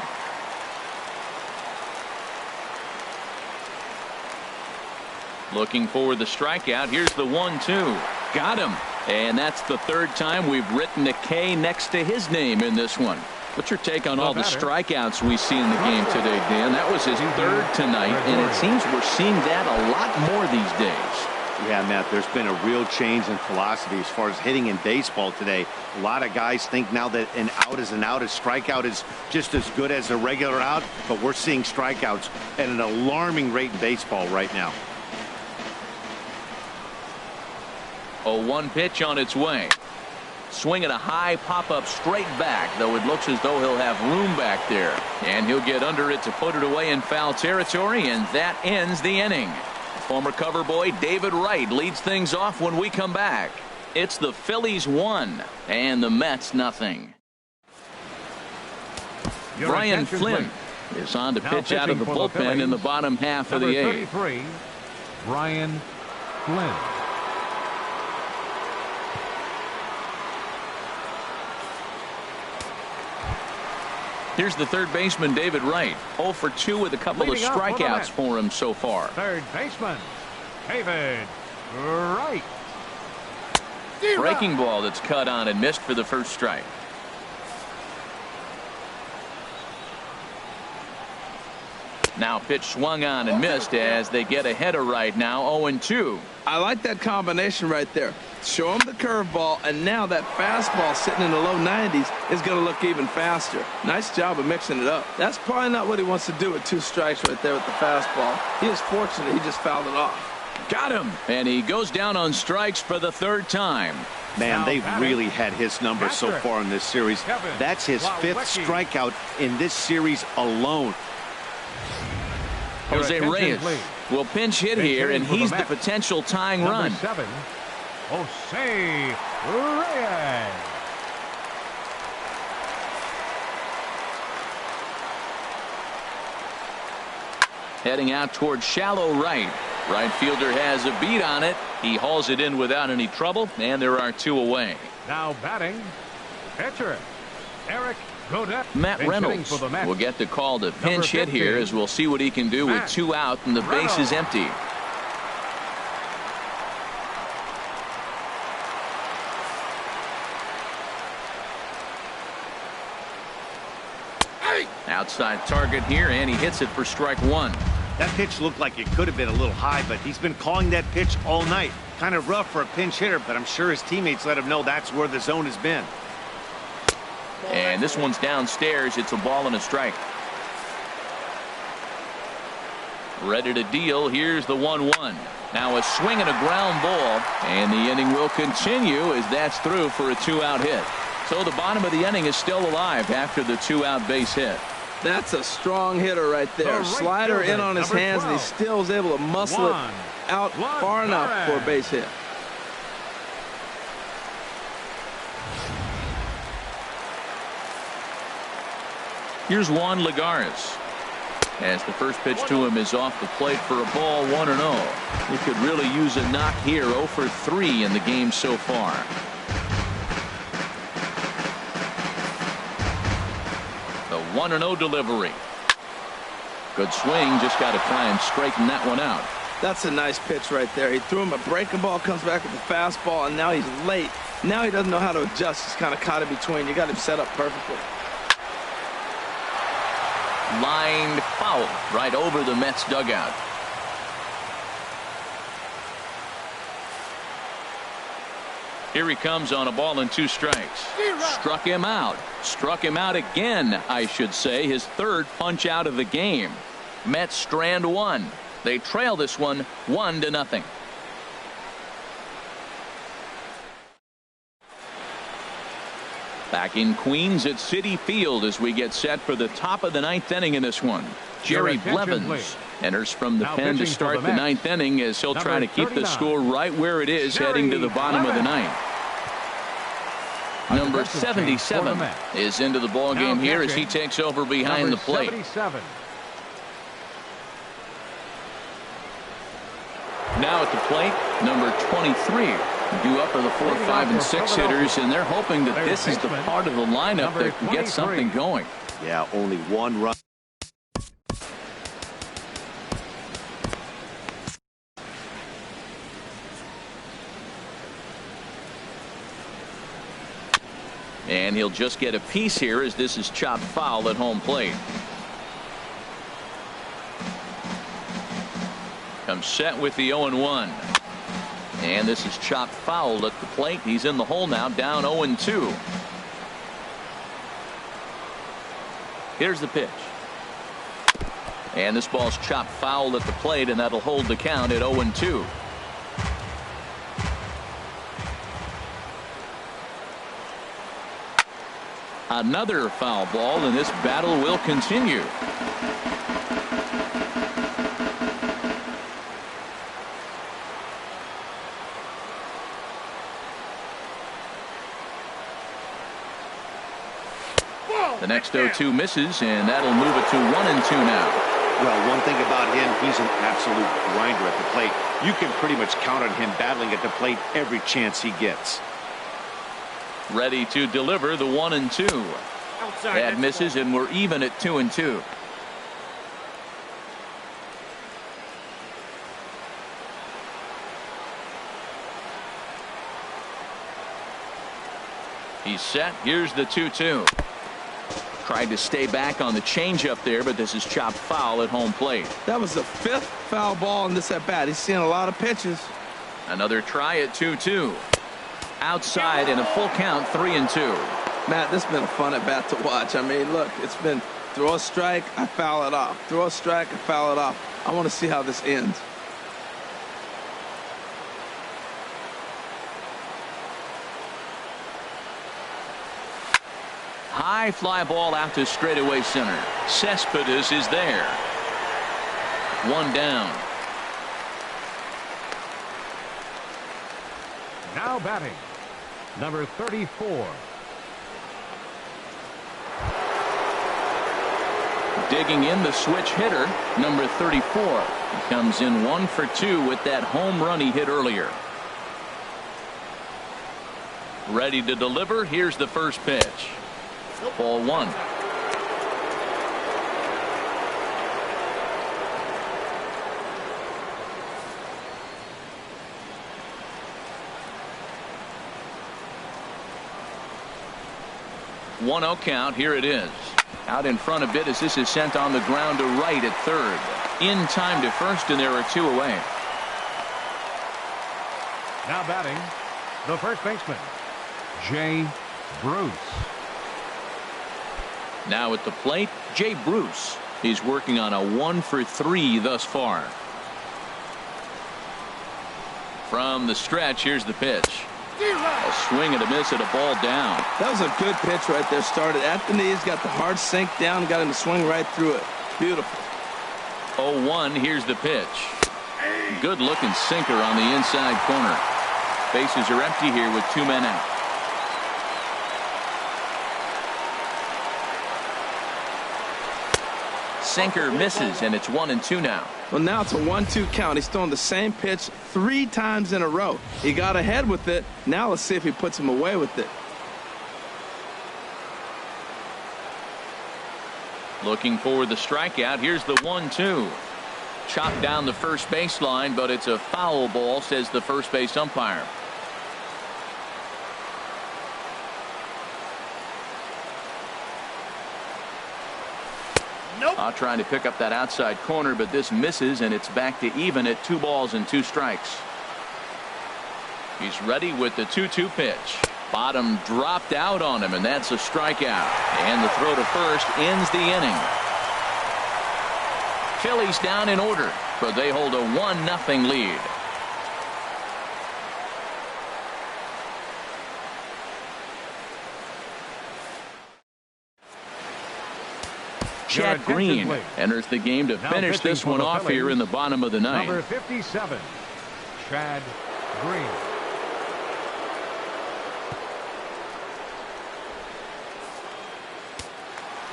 Looking for the strikeout. Here's the 1-2. Got him. And that's the third time we've written a K next to his name in this one. What's your take on all the strikeouts we see in the game today, Dan? That was his third tonight, and it seems we're seeing that a lot more these days. Yeah, Matt, there's been a real change in philosophy as far as hitting in baseball today. A lot of guys think now that an out is an out, a strikeout is just as good as a regular out, but we're seeing strikeouts at an alarming rate in baseball right now. 0-1 pitch on its way. Swinging a high pop-up straight back, though it looks as though he'll have room back there. And he'll get under it to put it away in foul territory, and that ends the inning. Former cover boy David Wright leads things off when we come back. It's the Phillies 1 and the Mets 0. Brian Flynn is on to pitch out of the bullpen in the bottom half of the eighth. Brian Flynn. Here's the third baseman, David Wright. 0 for 2 with a couple of strikeouts for him so far. Third baseman, David Wright. Breaking ball that's cut on and missed for the first strike. Now pitch swung on and missed as they get ahead of Wright now 0-2. I like that combination right there. Show him the curveball, and now that fastball sitting in the low 90s is going to look even faster. Nice job of mixing it up. That's probably not what he wants to do with 2 strikes right there with the fastball. He is fortunate he just fouled it off. Got him. And he goes down on strikes for the third time. Man, they've really had his number so far in this series. That's his 5th strikeout in this series alone. Jose Reyes will pinch hit here, and he's the potential tying run. 7, Jose Reyes. Heading out toward shallow right. Right fielder has a beat on it. He hauls it in without any trouble, and there are 2 away. Now batting, pitcher Eric Godette. Matt Reynolds will get the call to pinch hit here, as we'll see what he can do with 2 out and the base is empty. Outside target here, and he hits it for strike 1. That pitch looked like it could have been a little high, but he's been calling that pitch all night. Kind of rough for a pinch hitter, but I'm sure his teammates let him know that's where the zone has been. And this one's downstairs. It's a ball and a strike. Ready to deal. Here's the 1-1. Now a swing and a ground ball, and the inning will continue as that's through for a 2-out hit. So the bottom of the inning is still alive after the 2-out base hit. That's a strong hitter right there. Slider in on his hands, and he still is able to muscle it out far enough for a base hit. Here's Juan Lagares. As the first pitch to him is off the plate for a ball, 1-0. He could really use a knock here. 0 for 3 in the game so far. The 1-0 delivery. Good swing. Just got to try and straighten that one out. That's a nice pitch right there. He threw him a breaking ball, comes back with a fastball, and now he's late. Now he doesn't know how to adjust. He's kind of caught in between. You got him set up perfectly. Lined foul right over the Mets dugout. Here he comes on a ball and 2 strikes. Struck him out. Struck him out again, I should say. His 3rd punch out of the game. Mets strand 1. They trail this one 1-0. Back in Queens at Citi Field as we get set for the top of the 9th inning in this one. Jerry Blevins enters from the pen to start the 9th inning as he'll try to keep the score right where it is heading to the bottom of the 9th. Number 77 is into the ball game here as he takes over behind the plate. Now at the plate, number 23. Due up are the 4, 5, and 6 hitters, and they're hoping that this is the part of the lineup that can get something going. Yeah, only 1 run. And he'll just get a piece here as this is chopped foul at home plate. Comes set with the 0-1. And this is chopped foul at the plate. He's in the hole now, down 0-2. Here's the pitch. And this ball's chopped foul at the plate, and that'll hold the count at 0-2. Another foul ball, and this battle will continue. The next 0-2 misses, and that'll move it to 1-2 now. Well, one thing about him, he's an absolute grinder at the plate. You can pretty much count on him battling at the plate every chance he gets. Ready to deliver the 1-2. That misses, and we're even at 2-2. He's set. Here's the 2-2. Tried to stay back on the changeup there, but this is chopped foul at home plate. That was the 5th foul ball in this at bat. He's seeing a lot of pitches. Another try at 2-2. Outside in a full count, 3-2. Matt, this has been a fun at bat to watch. I mean, look, it's been throw a strike, I foul it off. Throw a strike, I foul it off. I want to see how this ends. High fly ball out to straightaway center. Cespedes is there. 1 down. Now batting, number 34. Digging in the switch hitter, number 34. He comes in 1 for 2 with that home run he hit earlier. Ready to deliver. Here's the first pitch. Ball 1. One-0 count. Here it is. Out in front a bit as this is sent on the ground to right at third. In time to first, and there are 2 away. Now batting, the first baseman, Jay Bruce. Now at the plate, Jay Bruce. He's working on a 1 for 3 thus far. From the stretch, here's the pitch. A swing and a miss at a ball down. That was a good pitch right there. Started at the knees, got the hard sink down, got him to swing right through it. Beautiful. 0-1, here's the pitch. Good looking sinker on the inside corner. Bases are empty here with 2 men out. Sinker misses, and it's 1-2 now. Well, now it's a 1-2 count. He's throwing the same pitch 3 times in a row. He got ahead with it. Now let's see if he puts him away with it. Looking for the strikeout. Here's the 1-2. Chopped down the first baseline, but it's a foul ball, says the first base umpire. Trying to pick up that outside corner, but this misses, and it's back to even at 2 balls and 2 strikes. He's ready with the 2-2 pitch. Bottom dropped out on him, and that's a strikeout. And the throw to first ends the inning. Phillies down in order, but they hold a 1-0 lead. Chad Green enters the game to finish this one off here in the bottom of the ninth. Number 57, Chad Green.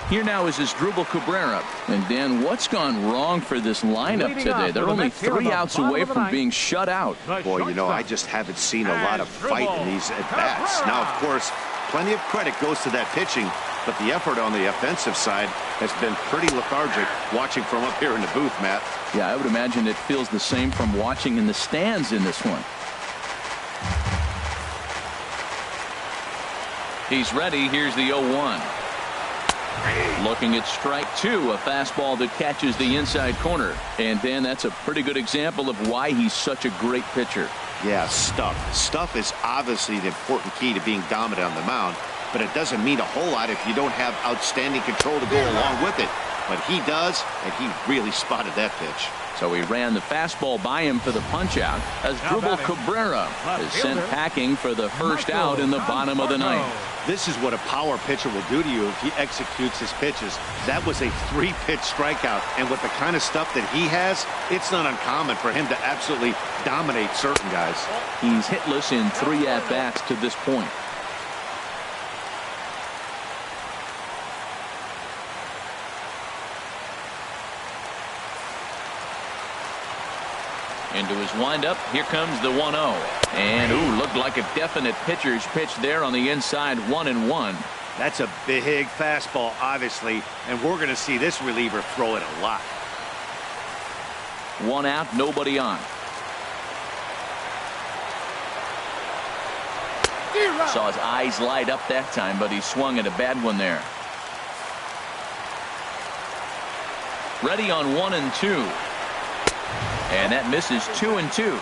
Here now is Asdrubal Cabrera. And Dan, what's gone wrong for this lineup today? They're only 3 outs away from being shut out. Boy, you know, I just haven't seen a lot of fight in these at-bats. Now, of course, plenty of credit goes to that pitching, but the effort on the offensive side has been pretty lethargic watching from up here in the booth, Matt. Yeah, I would imagine it feels the same from watching in the stands in this one. He's ready. Here's the 0-1. Looking at strike 2, a fastball that catches the inside corner. And Dan, that's a pretty good example of why he's such a great pitcher. Yeah, stuff is obviously the important key to being dominant on the mound, but it doesn't mean a whole lot if you don't have outstanding control to go along with it. But he does, and he really spotted that pitch. So he ran the fastball by him for the punch-out. Asdrubal Cabrera is sent packing for the first out in the bottom of the ninth. This is what a power pitcher will do to you if he executes his pitches. That was a 3-pitch strikeout, and with the kind of stuff that he has, it's not uncommon for him to absolutely dominate certain guys. He's hitless in 3 at-bats to this point. Into his windup. Here comes the 1-0. And looked like a definite pitcher's pitch there on the inside. 1-1. That's a big fastball, obviously, and we're going to see this reliever throw it a lot. 1 out, nobody on. Saw his eyes light up that time, but he swung at a bad one there. Ready on 1-2. And that misses 2-2.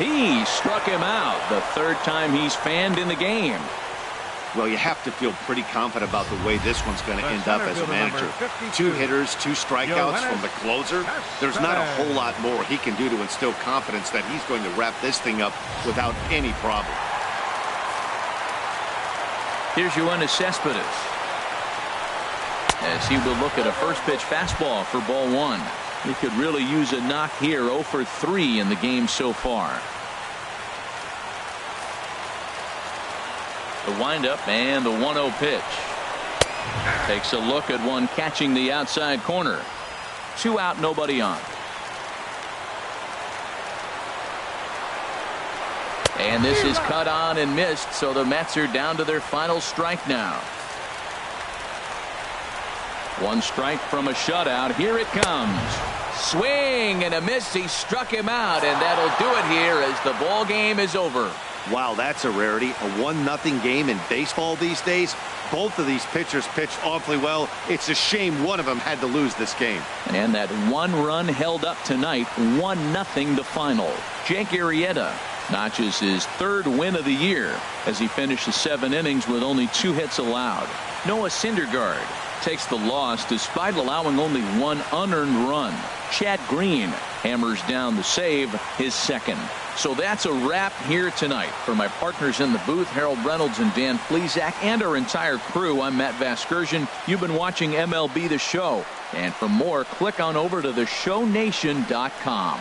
He struck him out the 3rd time he's fanned in the game. Well, you have to feel pretty confident about the way this one's going to end up as a manager. 2 hitters, 2 strikeouts from the closer. There's not a whole lot more he can do to instill confidence that he's going to wrap this thing up without any problem. Here's Yoenis Cespedes, as he will look at a first pitch fastball for ball 1. He could really use a knock here. 0 for 3 in the game so far. The windup and the 1-0 pitch. Takes a look at one catching the outside corner. 2 out, nobody on. And this is cut on and missed, so the Mets are down to their final strike now. 1 strike from a shutout. Here it comes. Swing and a miss. He struck him out, and that'll do it here as the ball game is over. Wow, that's a rarity. A 1-0 game in baseball these days. Both of these pitchers pitched awfully well. It's a shame one of them had to lose this game. And that 1 run held up tonight. 1-0 the final. Jake Arrieta notches his 3rd win of the year as he finishes 7 innings with only 2 hits allowed. Noah Syndergaard takes the loss despite allowing only 1 unearned run. Chad Green hammers down the save, his 2nd. So that's a wrap here tonight. For my partners in the booth, Harold Reynolds and Dan Plesac, and our entire crew, I'm Matt Vasgersian. You've been watching MLB The Show. And for more, click on over to theshownation.com.